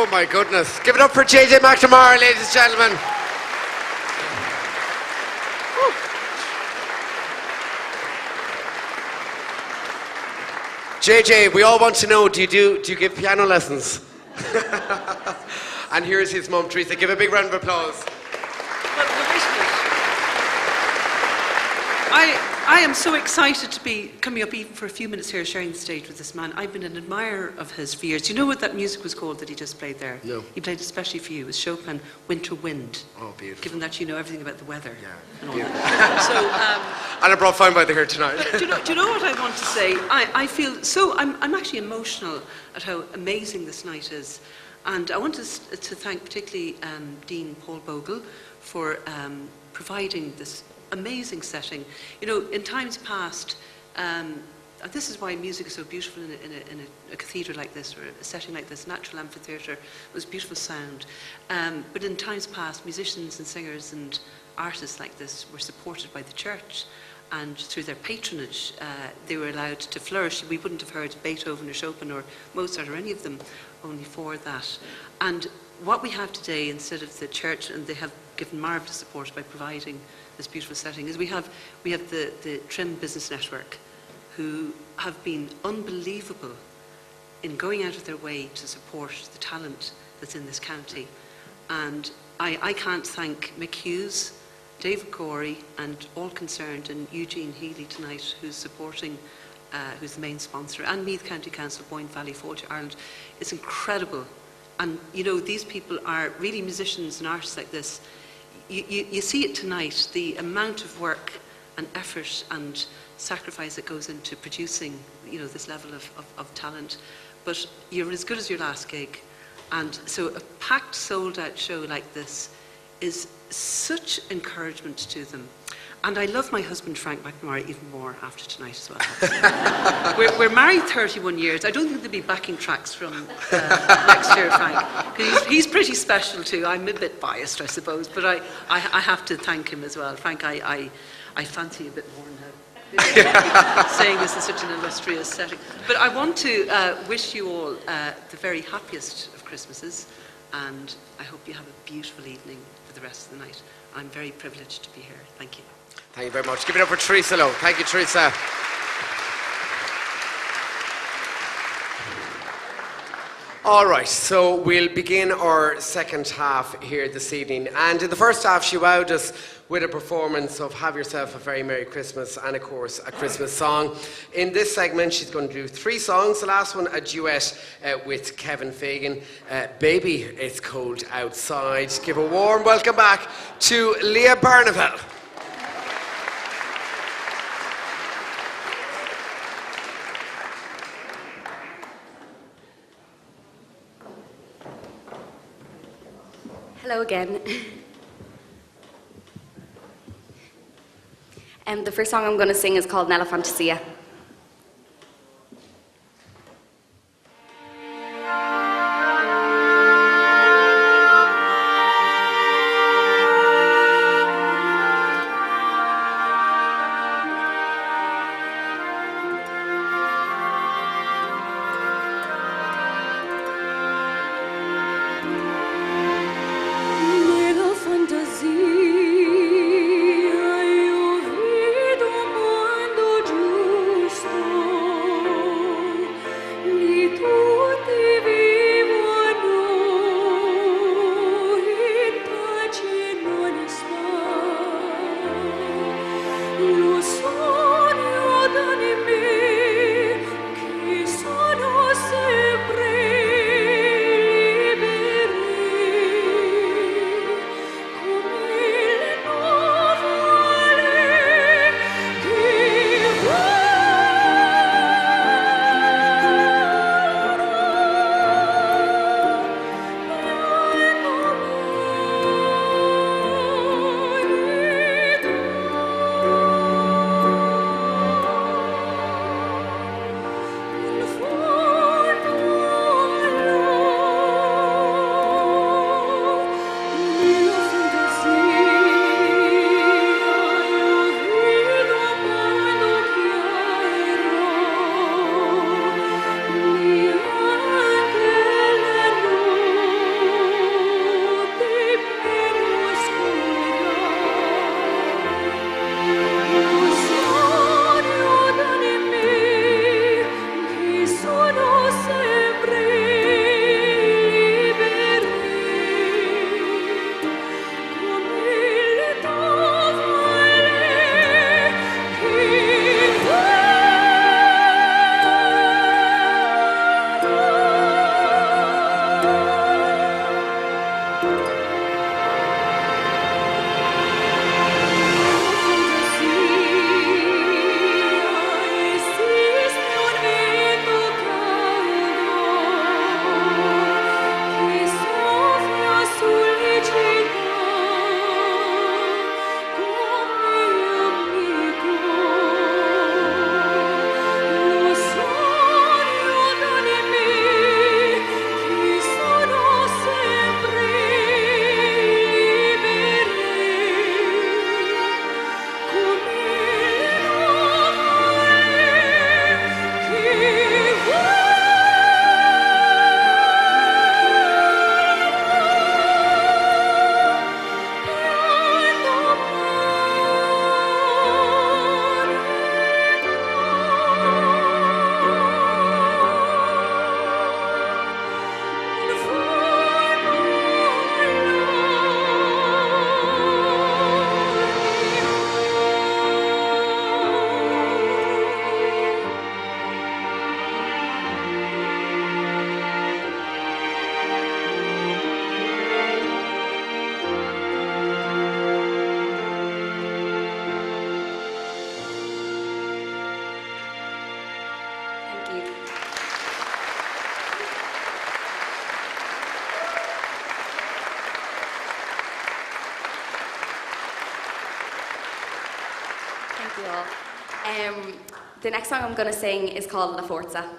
Oh my goodness. Give it up for JJ McNamara, ladies and gentlemen. JJ, we all want to know, do you give piano lessons? And here's his mum, Teresa. Give a big round of applause. I am so excited to be coming up even for a few minutes here sharing the stage with this man. I've been an admirer of his for years. Do you know what that music was called that he just played there? No. He played especially for you. It was Chopin, Winter Wind. Oh, beautiful. Given that you know everything about the weather. Yeah. And all that. And I brought fine weather here tonight. Do you know what I want to say? I feel so, I'm actually emotional at how amazing this night is. And I want to thank particularly Dean Paul Bogle for providing this amazing setting. You know, in times past, and this is why music is so beautiful in a cathedral like this, or a setting like this, natural amphitheatre, was beautiful sound. But in times past, musicians and singers and artists like this were supported by the church, and through their patronage, they were allowed to flourish. We wouldn't have heard Beethoven or Chopin or Mozart or any of them only for that. And what we have today, instead of the church, and they have given marvellous support by providing this beautiful setting, is we have the Trim Business Network, who have been unbelievable in going out of their way to support the talent that's in this county. And I can't thank Mick Hughes, David Gorey, and all concerned, and Eugene Healy tonight, who's supporting, who's the main sponsor, and Meath County Council, Boyne Valley, Fáilte, Ireland. It's incredible. And you know, these people are really musicians and artists like this. You see it tonight, the amount of work and effort and sacrifice that goes into producing, you know, this level of talent. But you're as good as your last gig. And so a packed, sold-out show like this is such encouragement to them. And I love my husband, Frank McNamara, even more after tonight as well. we're married 31 years. I don't think there'll be backing tracks from next year, Frank. He's pretty special too. I'm a bit biased, I suppose, but I have to thank him as well. Frank, I fancy a bit more now. Saying this in such an illustrious setting. But I want to wish you all the very happiest of Christmases, and I hope you have a beautiful evening for the rest of the night. I'm very privileged to be here. Thank you. Thank you very much. Give it up for Teresa Lowe. Thank you, Teresa. All right, so we'll begin our second half here this evening. And in the first half, she wowed us with a performance of Have Yourself a Very Merry Christmas and, of course, a Christmas song. In this segment, she's going to do 3 songs. The last one, a duet with Kevin Fagan. Baby, It's Cold Outside. Give a warm welcome back to Leah Barniville. Hello again. The first song I'm going to sing is called Nella Fantasia. Fantasia, io vedo mondo giù. Thank you all. The next song I'm going to sing is called La Forza.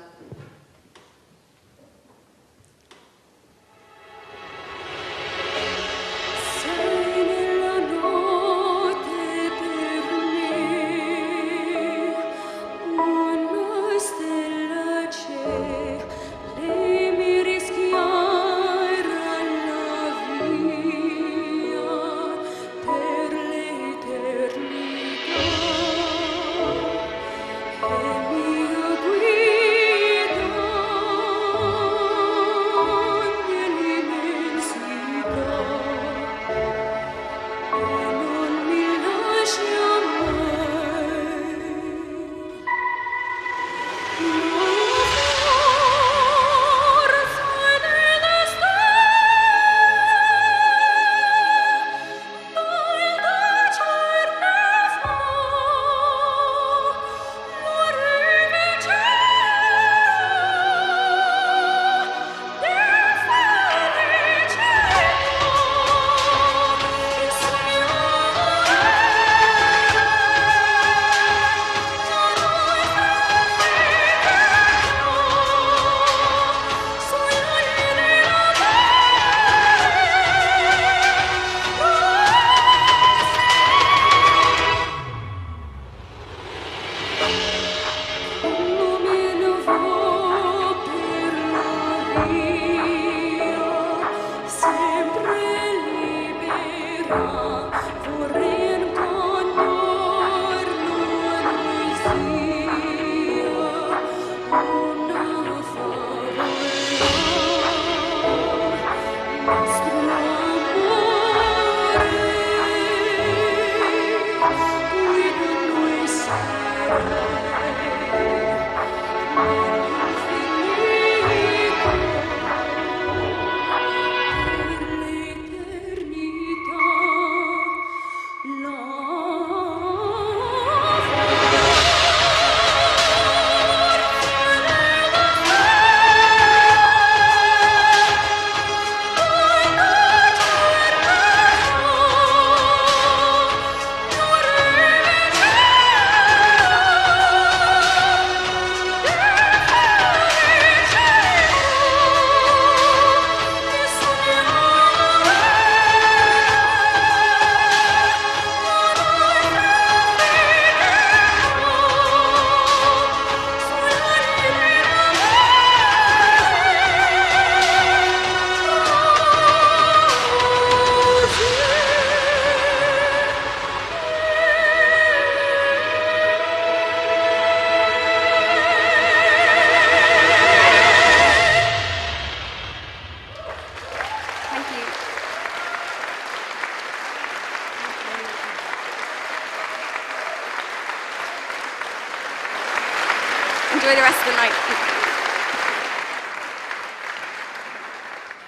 Enjoy the rest of the night.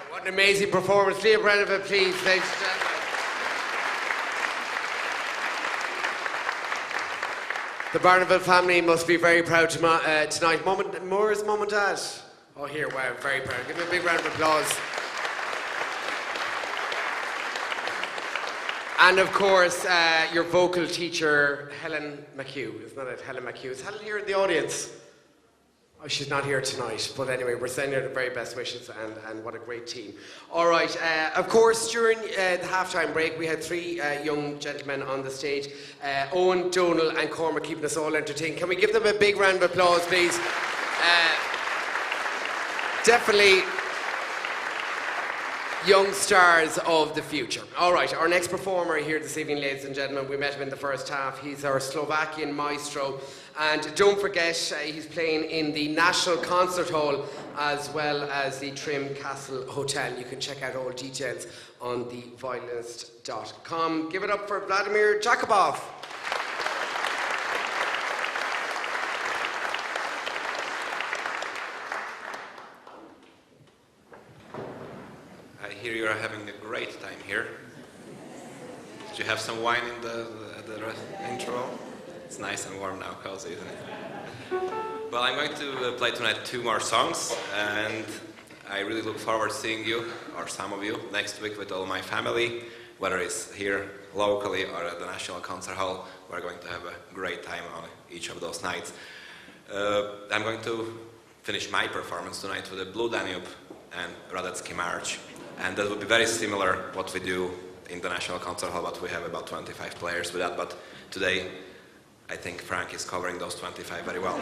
What an amazing performance. Leah Barniville, please, ladies and gentlemen. The Barniville family must be very proud tonight. Where's Mum and Dad? Oh, here, wow, very proud. Give them a big round of applause. And of course, your vocal teacher, Helen McHugh. Isn't that it? Helen McHugh. Is Helen here in the audience? Oh, she's not here tonight. But anyway, we're sending her the very best wishes, and what a great team. All right. Of course, during the halftime break, we had three young gentlemen on the stage. Owen, Donal and Cormac keeping us all entertained. Can we give them a big round of applause, please? Definitely young stars of the future. All right, our next performer here this evening, ladies and gentlemen, we met him in the first half. He's our Slovakian maestro. And don't forget, he's playing in the National Concert Hall as well as the Trim Castle Hotel. You can check out all details on theviolinist.com. Give it up for Vladimir Jablokov. I hear you are having a great time here. Did you have some wine in the intro? It's nice and warm now, cozy, isn't it? Well, I'm going to play tonight 2 more songs, and I really look forward to seeing you, or some of you, next week with all my family. whether it's here locally or at the National Concert Hall. We're going to have a great time on each of those nights. I'm going to finish my performance tonight with a Blue Danube and Radetzky March, and that will be very similar what we do in the National Concert Hall, but we have about 25 players with that, but today I think Frank is covering those 25 very well.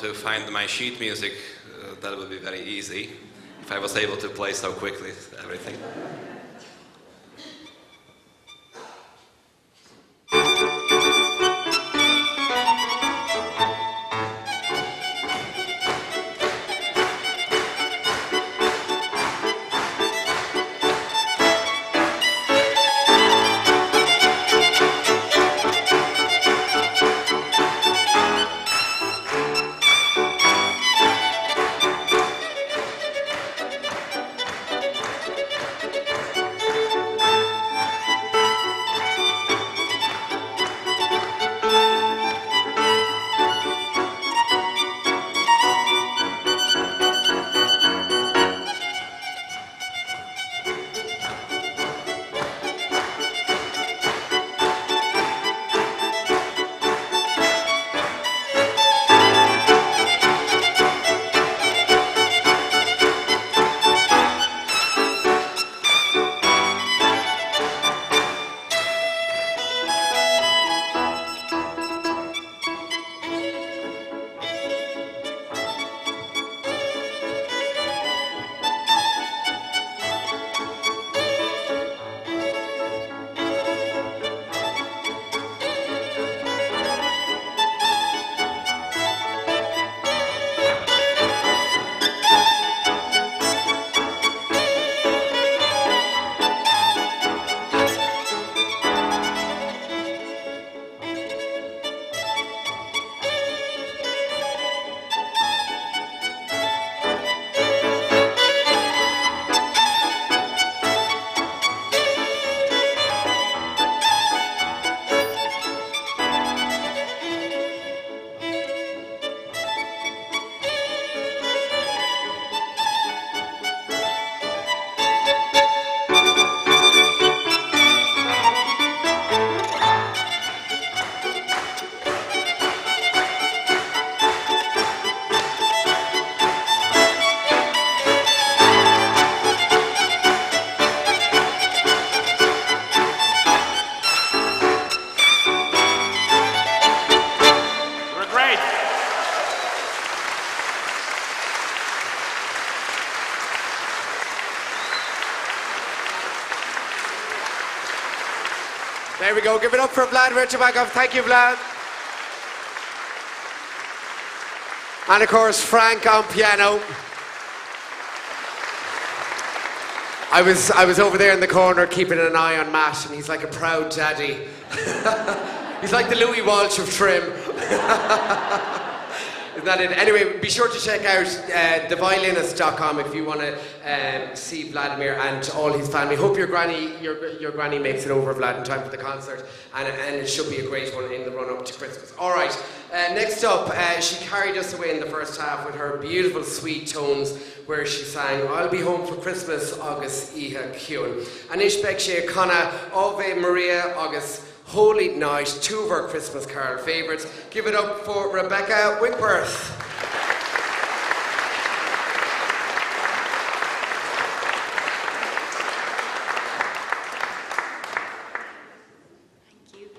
to find my sheet music, that would be very easy if I was able to play so quickly everything. There we go. Give it up for Vladimir Jablokov. Thank you, Vlad. And of course, Frank on piano. I was over there in the corner keeping an eye on Matt, and he's like a proud daddy. He's like the Louis Walsh of Trim. Isn't that it? Anyway, be sure to check out theviolinist.com if you want to see Vladimir and all his family. Hope your granny makes it over, Vlad, in time for the concert, and it should be a great one in the run-up to Christmas. All right, next up, she carried us away in the first half with her beautiful sweet tones, where she sang "I'll Be Home for Christmas agus Iha Ciún." And Ishbek she Conna Ave Maria agus Holy Night, two of our Christmas carol favourites. Give it up for Rebecca Winckworth. Thank you.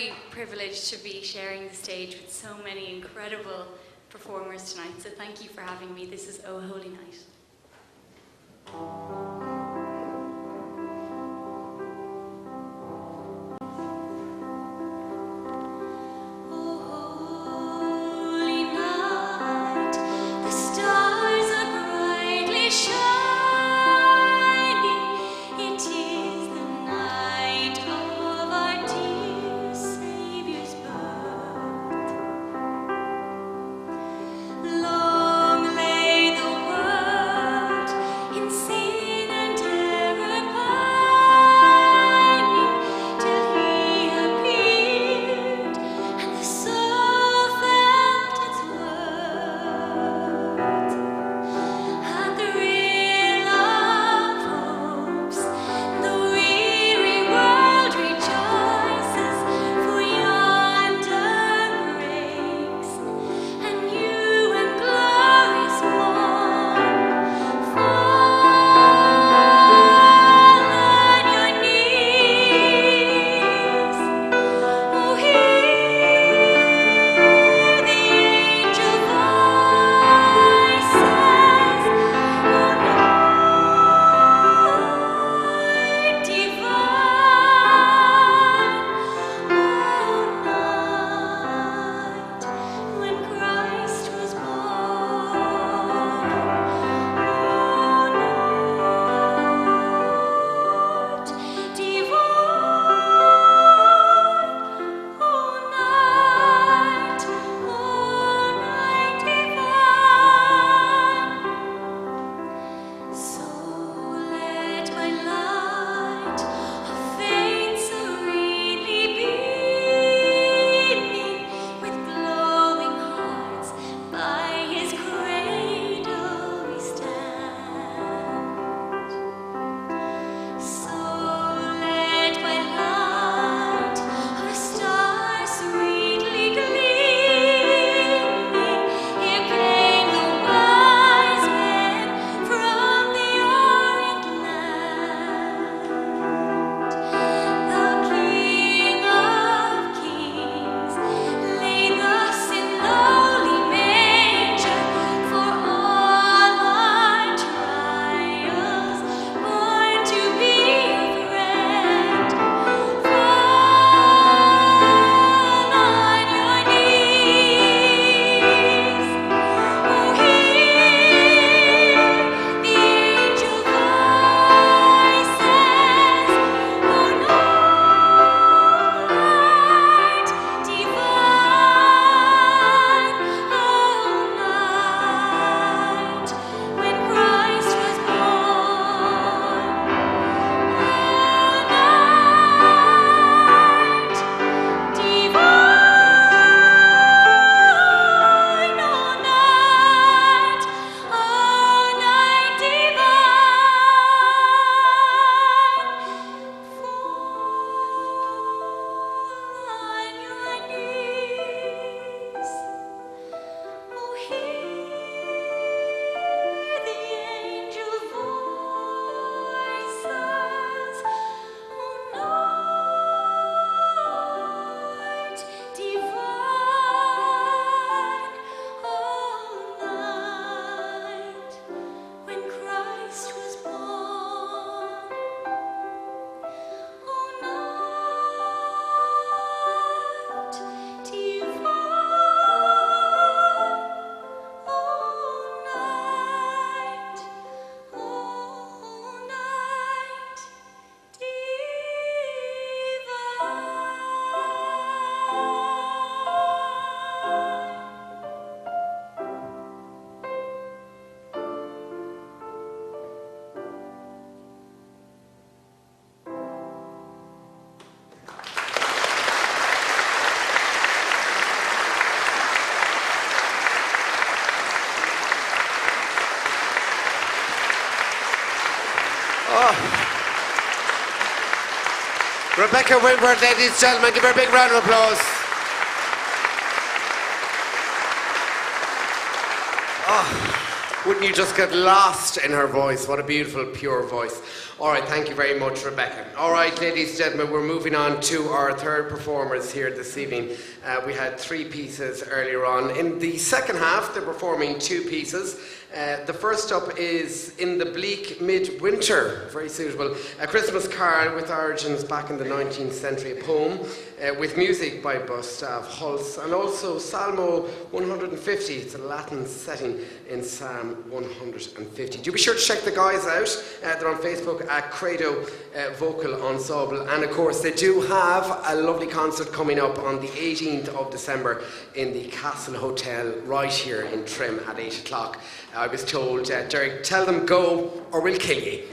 very privileged to be sharing the stage with so many incredible performers tonight. So thank you for having me. This is O Holy Night. Long lay the Rebecca Winckworth, ladies and gentlemen, give her a big round of applause. Oh. Wouldn't you just get lost in her voice? What a beautiful, pure voice. All right, thank you very much, Rebecca. All right, ladies and gentlemen, we're moving on to our third performers here this evening. We had 3 pieces earlier on. In the second half, they're performing 2 pieces. The first up is In the Bleak Midwinter, very suitable. A Christmas carol with origins back in the 19th century, a poem with music by Gustav Holst, and also Salmo 150. It's a Latin setting in Psalm 150. Do be sure to check the guys out. They're on Facebook at Credo Vocal Ensemble, and of course they do have a lovely concert coming up on the 18th of December in the Castle Hotel right here in Trim at 8 o'clock. I was told, Deric, tell them go or we'll kill you.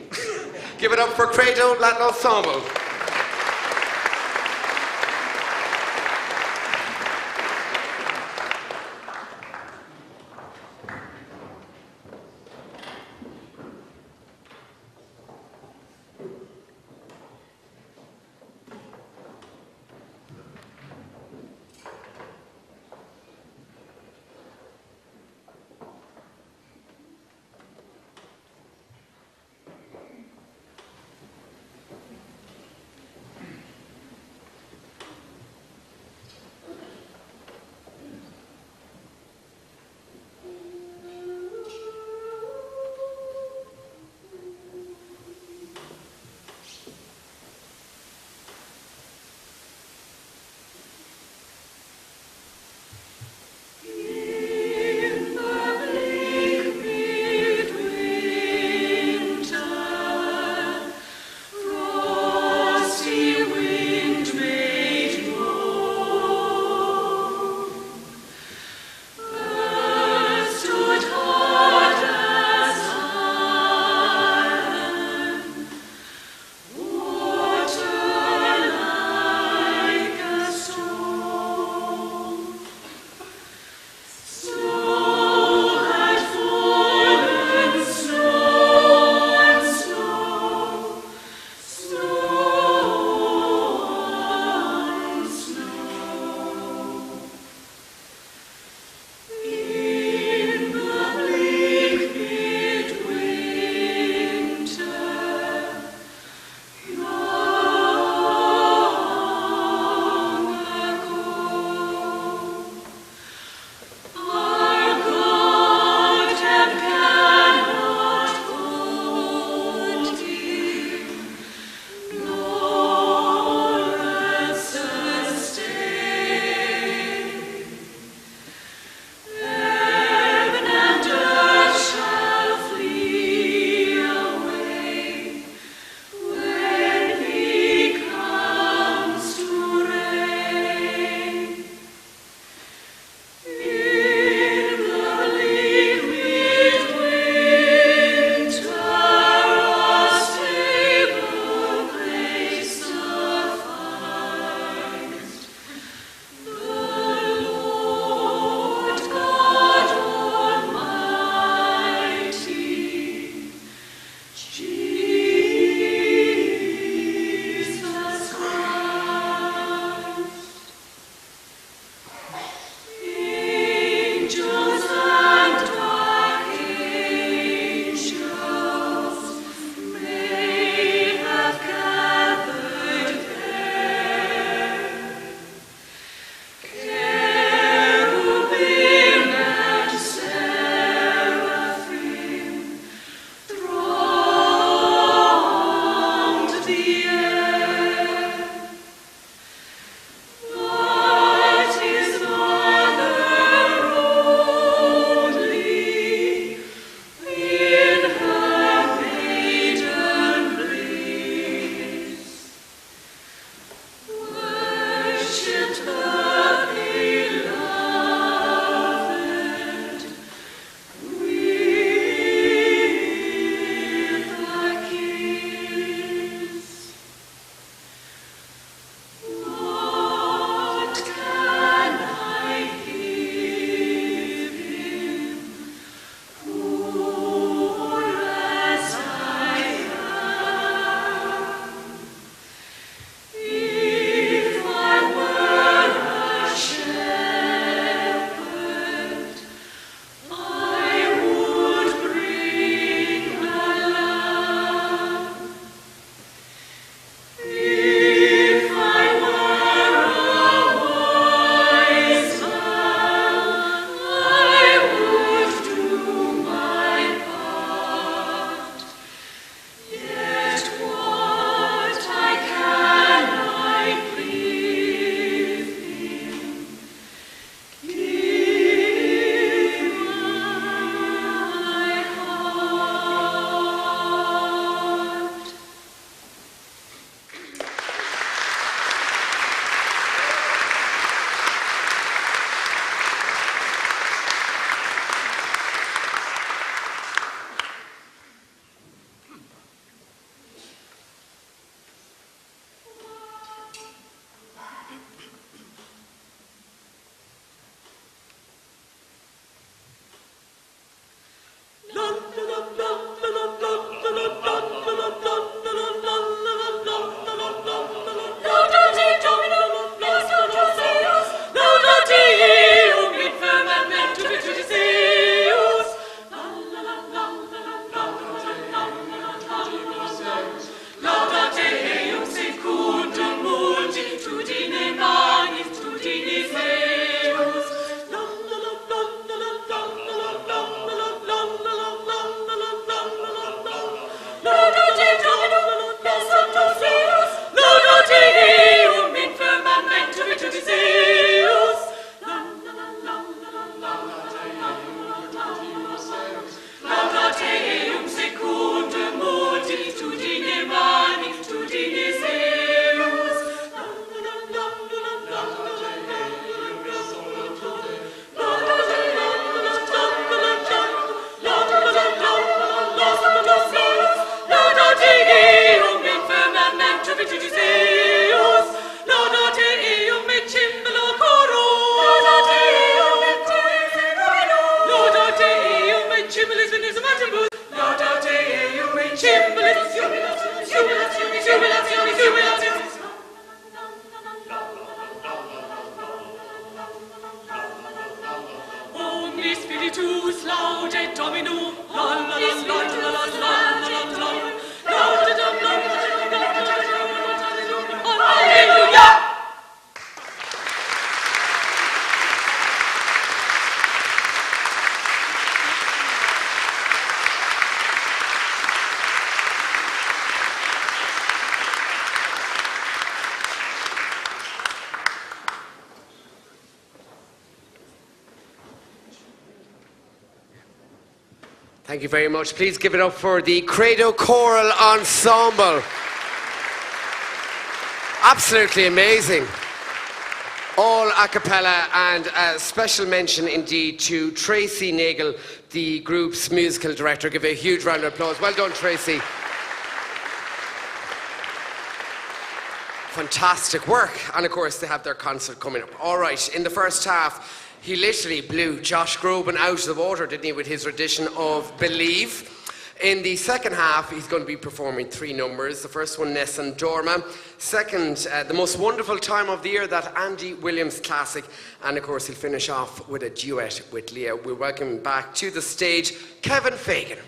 Give it up for Credo Latin Ensemble. Spiritus laude Domino, la la la la la la la la la, laude Domino, Alleluia! Thank you very much. Please give it up for the Credo Choral Ensemble. Absolutely amazing. All a cappella, and a special mention indeed to Tracy Nagel, the group's musical director. Give a huge round of applause. Well done, Tracy. Fantastic work. And of course, they have their concert coming up. All right, in the first half, he literally blew Josh Groban out of the water, didn't he, with his rendition of Believe. In the second half, he's going to be performing 3 numbers. The first one, Nessun Dorma. Second, The Most Wonderful Time of the Year, that Andy Williams classic. And of course, he'll finish off with a duet with Leah. We welcome back to the stage Kevin Fagan.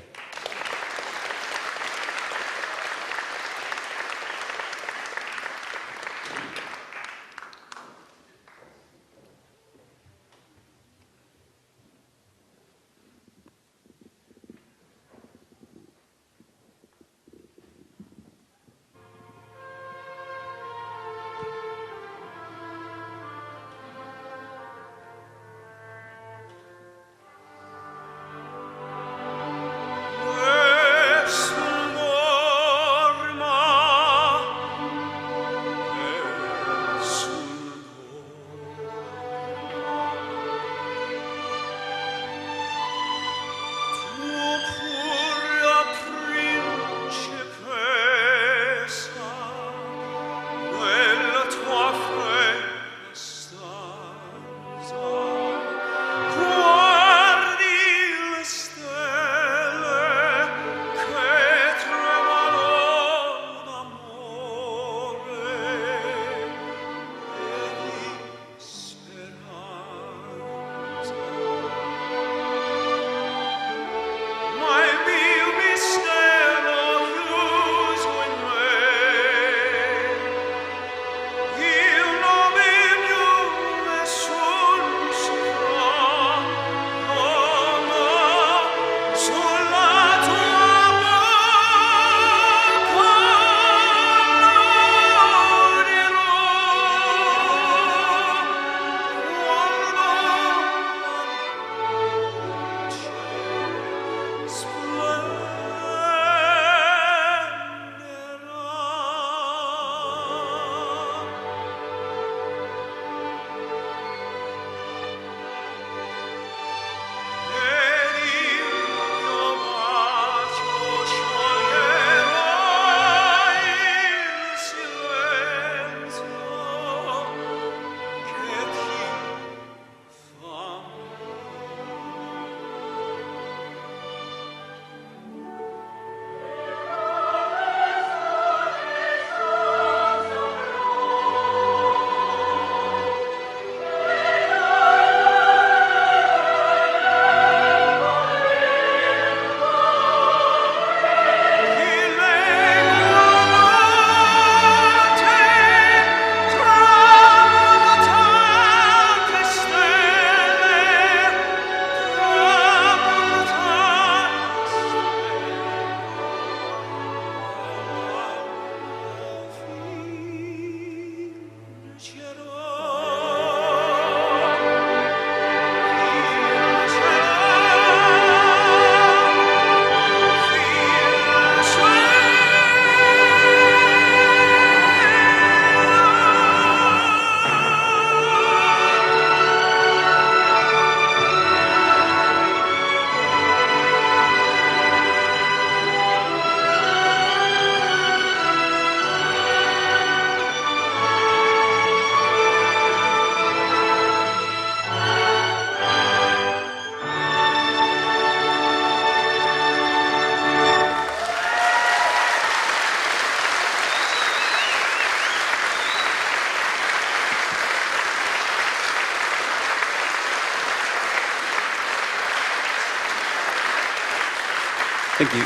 Thank you.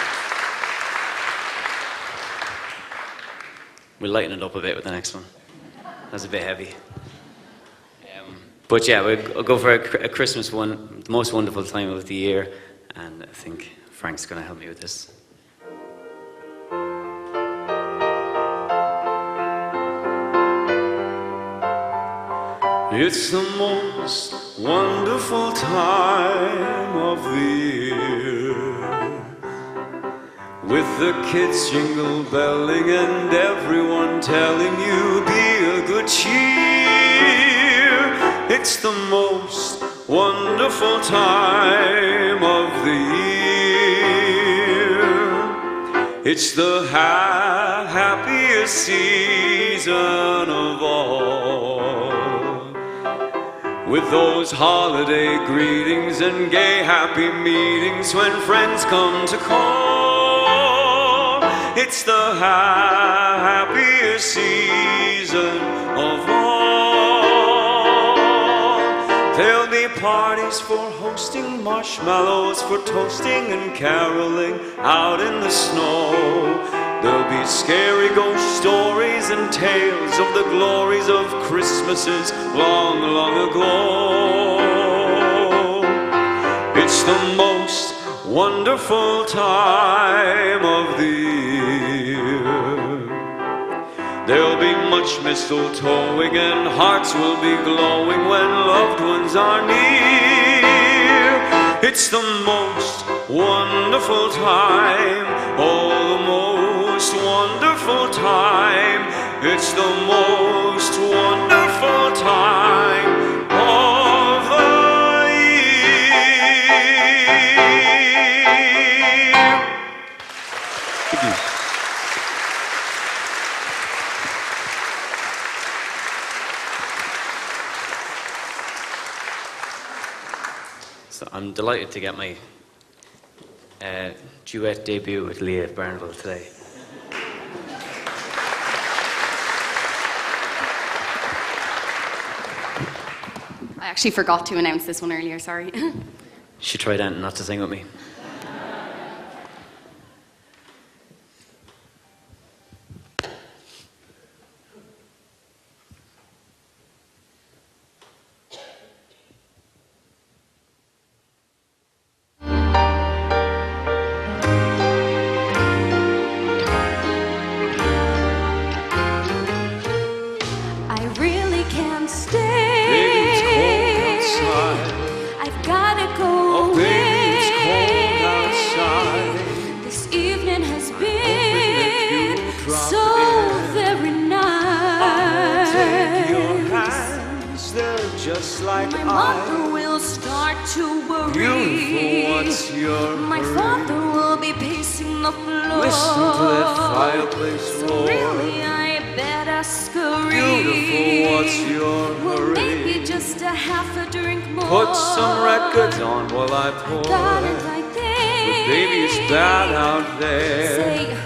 We'll lighten it up a bit with the next one. That's a bit heavy. But yeah, we'll go for a Christmas one, the most wonderful time of the year, and I think Frank's going to help me with this. It's the most wonderful time of the year, with the kids jingle belling and everyone telling you be a good cheer. It's the most wonderful time of the year. It's the happiest season of all, with those holiday greetings and gay happy meetings when friends come to call. It's the happiest season of all. There'll be parties for hosting, marshmallows for toasting and caroling out in the snow. There'll be scary ghost stories and tales of the glories of Christmases long, long ago. It's the most wonderful time of the year. There'll be much mistletoeing and hearts will be glowing when loved ones are near. It's the most wonderful time, oh, the most wonderful time. It's the most wonderful time of the year. Thank you. So I'm delighted to get my duet debut with Leah Barniville today. I actually forgot to announce this one earlier, sorry. She tried not to sing with me. My mother will start to worry. Beautiful, what's your My hurry? Father will be pacing the floor. Listen to that fireplace roar. Really, I better scurry. Beautiful, what's your hurry? Well, maybe just a half a drink more. Put some records on while I pour. Got it right there. But baby, it's bad out there. Say,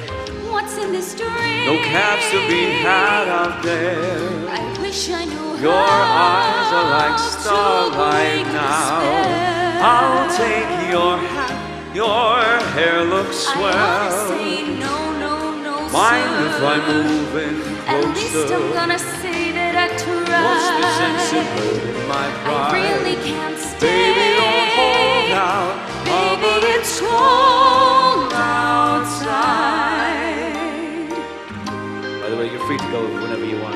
what's in this drink? No cabs to be had out there. I wish I knew. Your eyes are like starlight now. I'll take your hat, your hair looks swell. I say no, no, no, mind sir. If I move in closer? At least I'm gonna say that I tried. What's the sense in hurting my pride? I really can't stay. Baby, don't hold out. Baby, but it's cold outside. By the way, you're free to go whenever you want.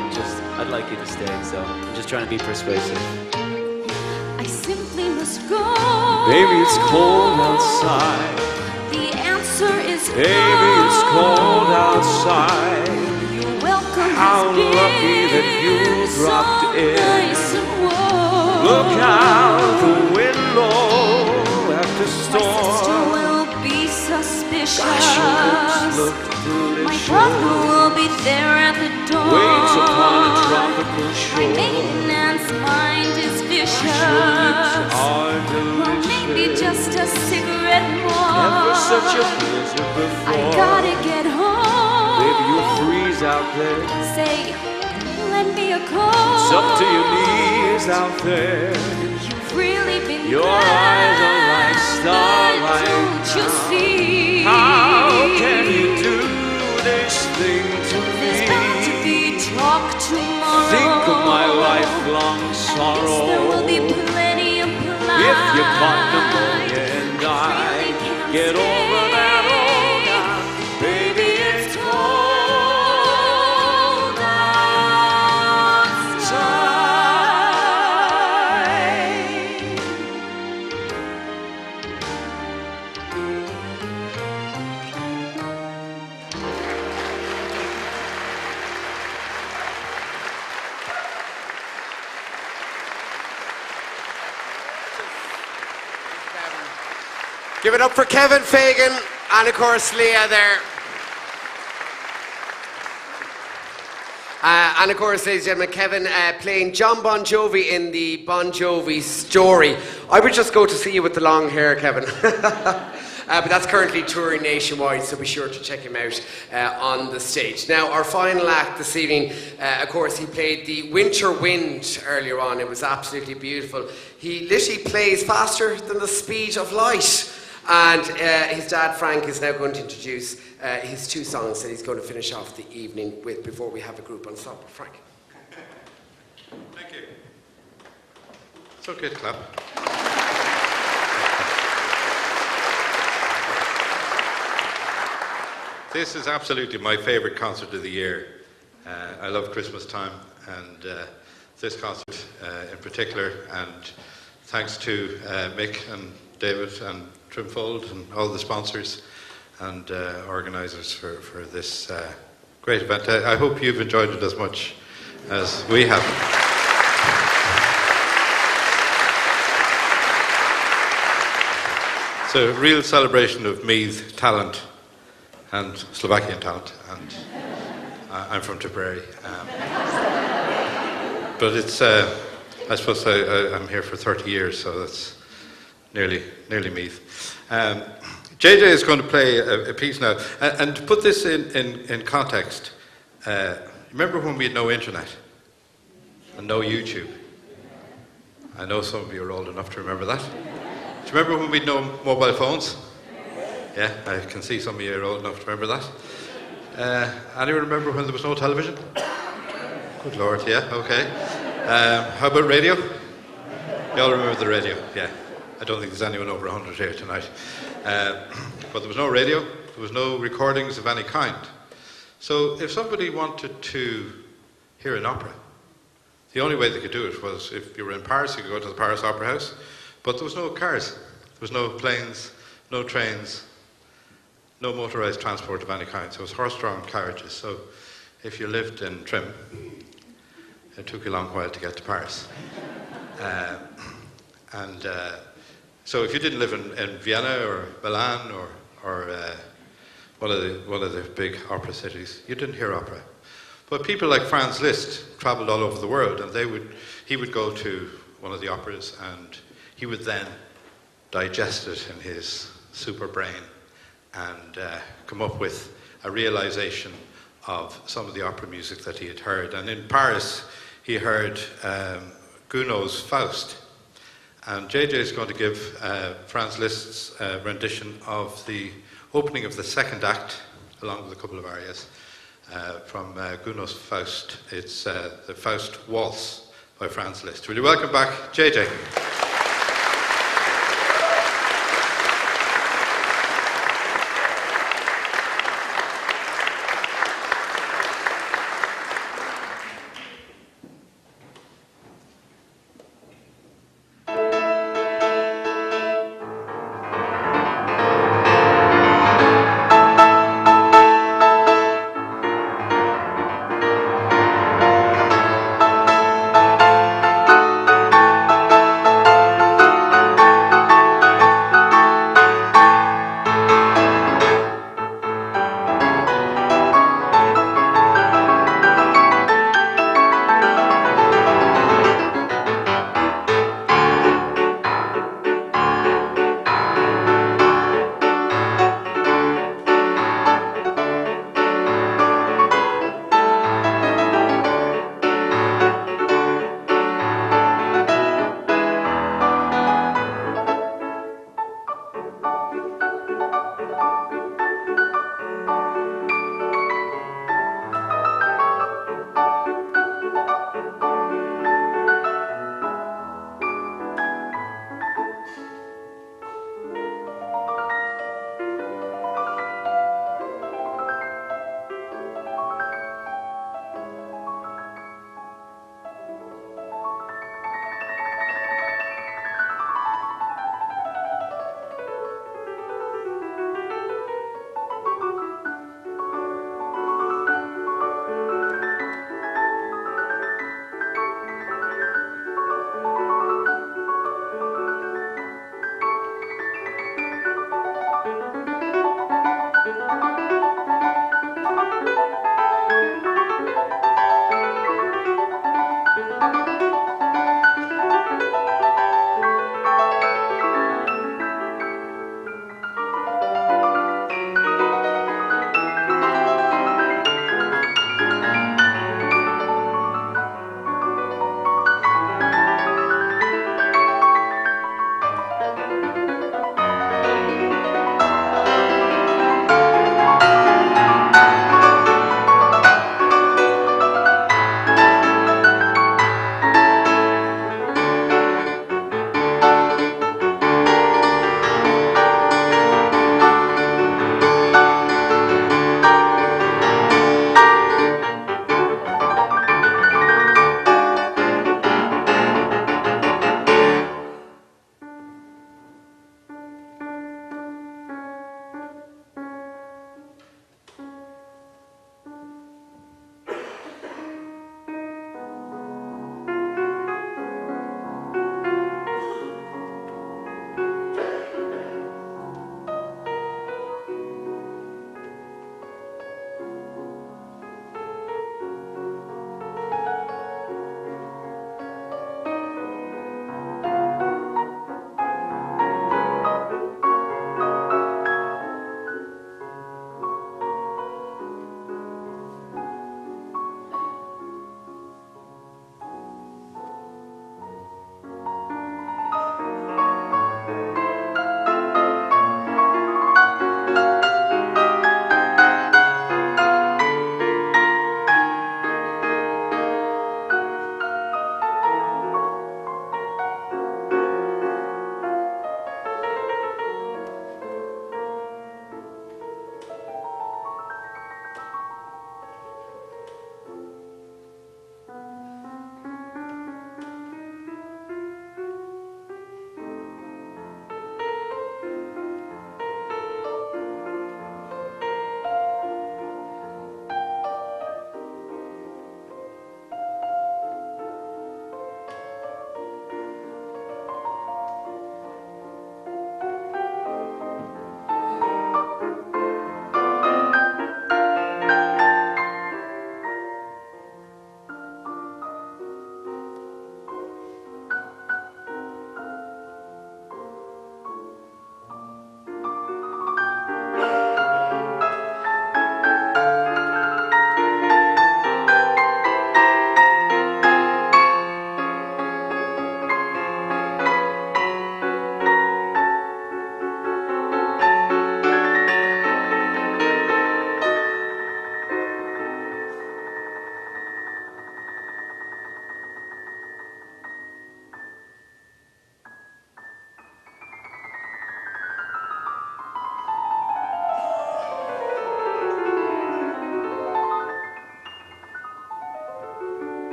I'd like you to stay, so I'm just trying to be persuasive. I simply must go. Baby, it's cold outside. The answer is no. Baby, it's cold outside. You're welcome. How lucky that you dropped in. Nice and warm. Look out the window at the storm. My sister will be suspicious. Gosh, your lips look delicious. My brother will be there at the door. Waves upon a tropical shore. My maiden aunt's mind is vicious. Gosh, your lips are delicious. Well, maybe just a cigarette more. Never such a blizzard before. I gotta get home. Baby, you'll freeze out there. Say, lend me a coat. It's up to your knees out there. You've really been Your eyes are like starlight. Don't you see? If you caught pneumonia and died, get over that old now. Baby, it's cold outside. Give it up for Kevin Fagan and, of course, Leah there. And, of course, ladies and gentlemen, Kevin playing John Bon Jovi in the Bon Jovi Story. I would just go to see you with the long hair, Kevin. But that's currently touring nationwide, so be sure to check him out on the stage. Now, our final act this evening, of course, he played the Winter Wind earlier on. It was absolutely beautiful. He literally plays faster than the speed of light. And his dad, Frank, is now going to introduce his two songs that he's going to finish off the evening with before we have a group ensemble. Frank. Thank you. It's okay to clap. This is absolutely my favourite concert of the year. I love Christmas time, and this concert in particular, and thanks to Mick and David and Trimfold and all the sponsors and organisers for this great event. I hope you've enjoyed it as much as we have. It's a real celebration of Meath talent and Slovakian talent, and I'm from Tipperary. But it's, I suppose I'm here for 30 years, so that's nearly Meath. JJ is going to play a piece now, and to put this in context, remember when we had no internet and no YouTube? I know some of you are old enough to remember that. Do you remember when we had no mobile phones? Yeah, I can see some of you are old enough to remember that. Anyone remember when there was no television? Good Lord, yeah, okay. How about radio? You all remember the radio? Yeah. I don't think there's anyone over 100 here tonight. But there was no radio, there was no recordings of any kind. So if somebody wanted to hear an opera, the only way they could do it was if you were in Paris, you could go to the Paris Opera House, but there was no cars, there was no planes, no trains, no motorised transport of any kind. So it was horse-drawn carriages. So if you lived in Trim, it took you a long while to get to Paris. So if you didn't live in Vienna or Milan or one of the big opera cities, you didn't hear opera. But people like Franz Liszt travelled all over the world, and he would go to one of the operas, and he would then digest it in his super brain and come up with a realisation of some of the opera music that he had heard. And in Paris, he heard Gounod's Faust. And JJ is going to give Franz Liszt's rendition of the opening of the second act, along with a couple of arias from Gounod's Faust. It's the Faust Waltz by Franz Liszt. Will you welcome back JJ?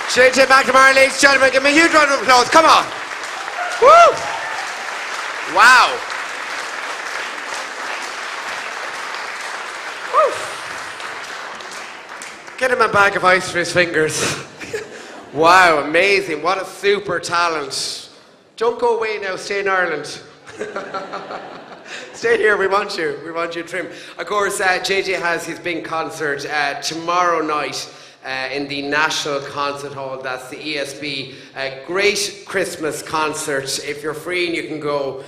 JJ McNamara, ladies and gentlemen, give me a huge round of applause. Come on. Woo! Wow. Woo. Get him a bag of ice for his fingers. Wow, amazing. What a super talent. Don't go away now, stay in Ireland. Stay here, we want you. We want you, Trim. Of course, JJ has his big concert tomorrow night in the National Concert Hall. That's the ESB. Great Christmas concert. If you're free and you can go,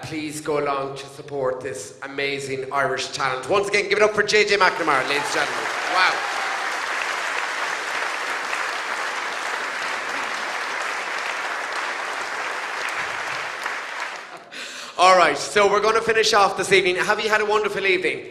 please go along to support this amazing Irish talent. Once again, give it up for JJ McNamara, ladies and gentlemen. Wow. All right, so we're going to finish off this evening. Have you had a wonderful evening?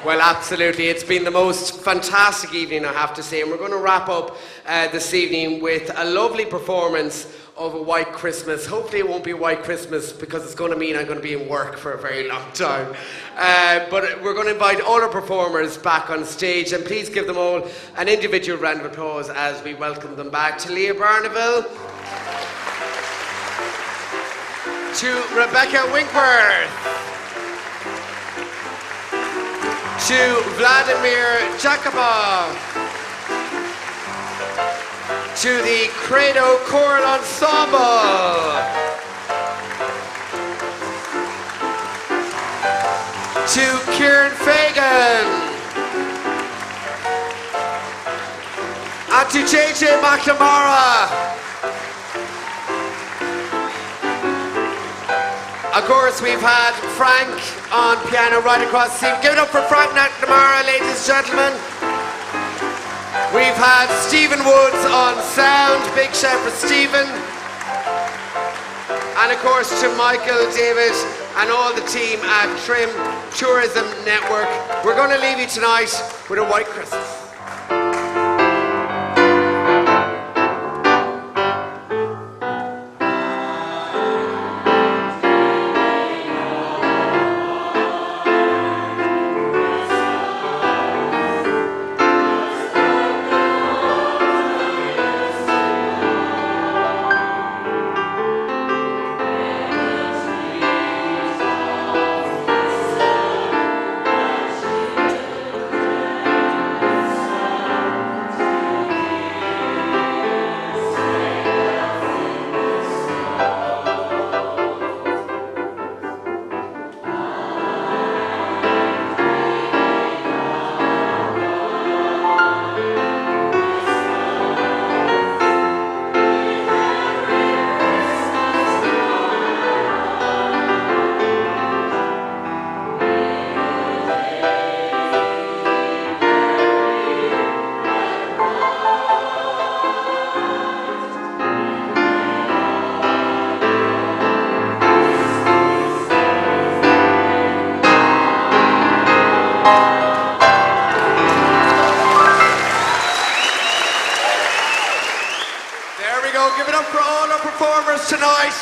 Well, absolutely. It's been the most fantastic evening, I have to say. And we're going to wrap up this evening with a lovely performance of a White Christmas. Hopefully it won't be White Christmas because it's going to mean I'm going to be in work for a very long time. But we're going to invite all our performers back on stage. And please give them all an individual round of applause as we welcome them back. To Leah Barniville. To Rebecca Winckworth. To Vladimir Jablokov. To the Credo Choral Ensemble. To Kieran Fagan. And to JJ McNamara. Of course, we've had Frank on piano right across the scene. Give it up for Frank McNamara, ladies and gentlemen. We've had Stephen Woods on sound. Big shout for Stephen. And of course to Michael, David, and all the team at Trim Tourism Network. We're going to leave you tonight with a White Christmas. Give it up for all our performers tonight.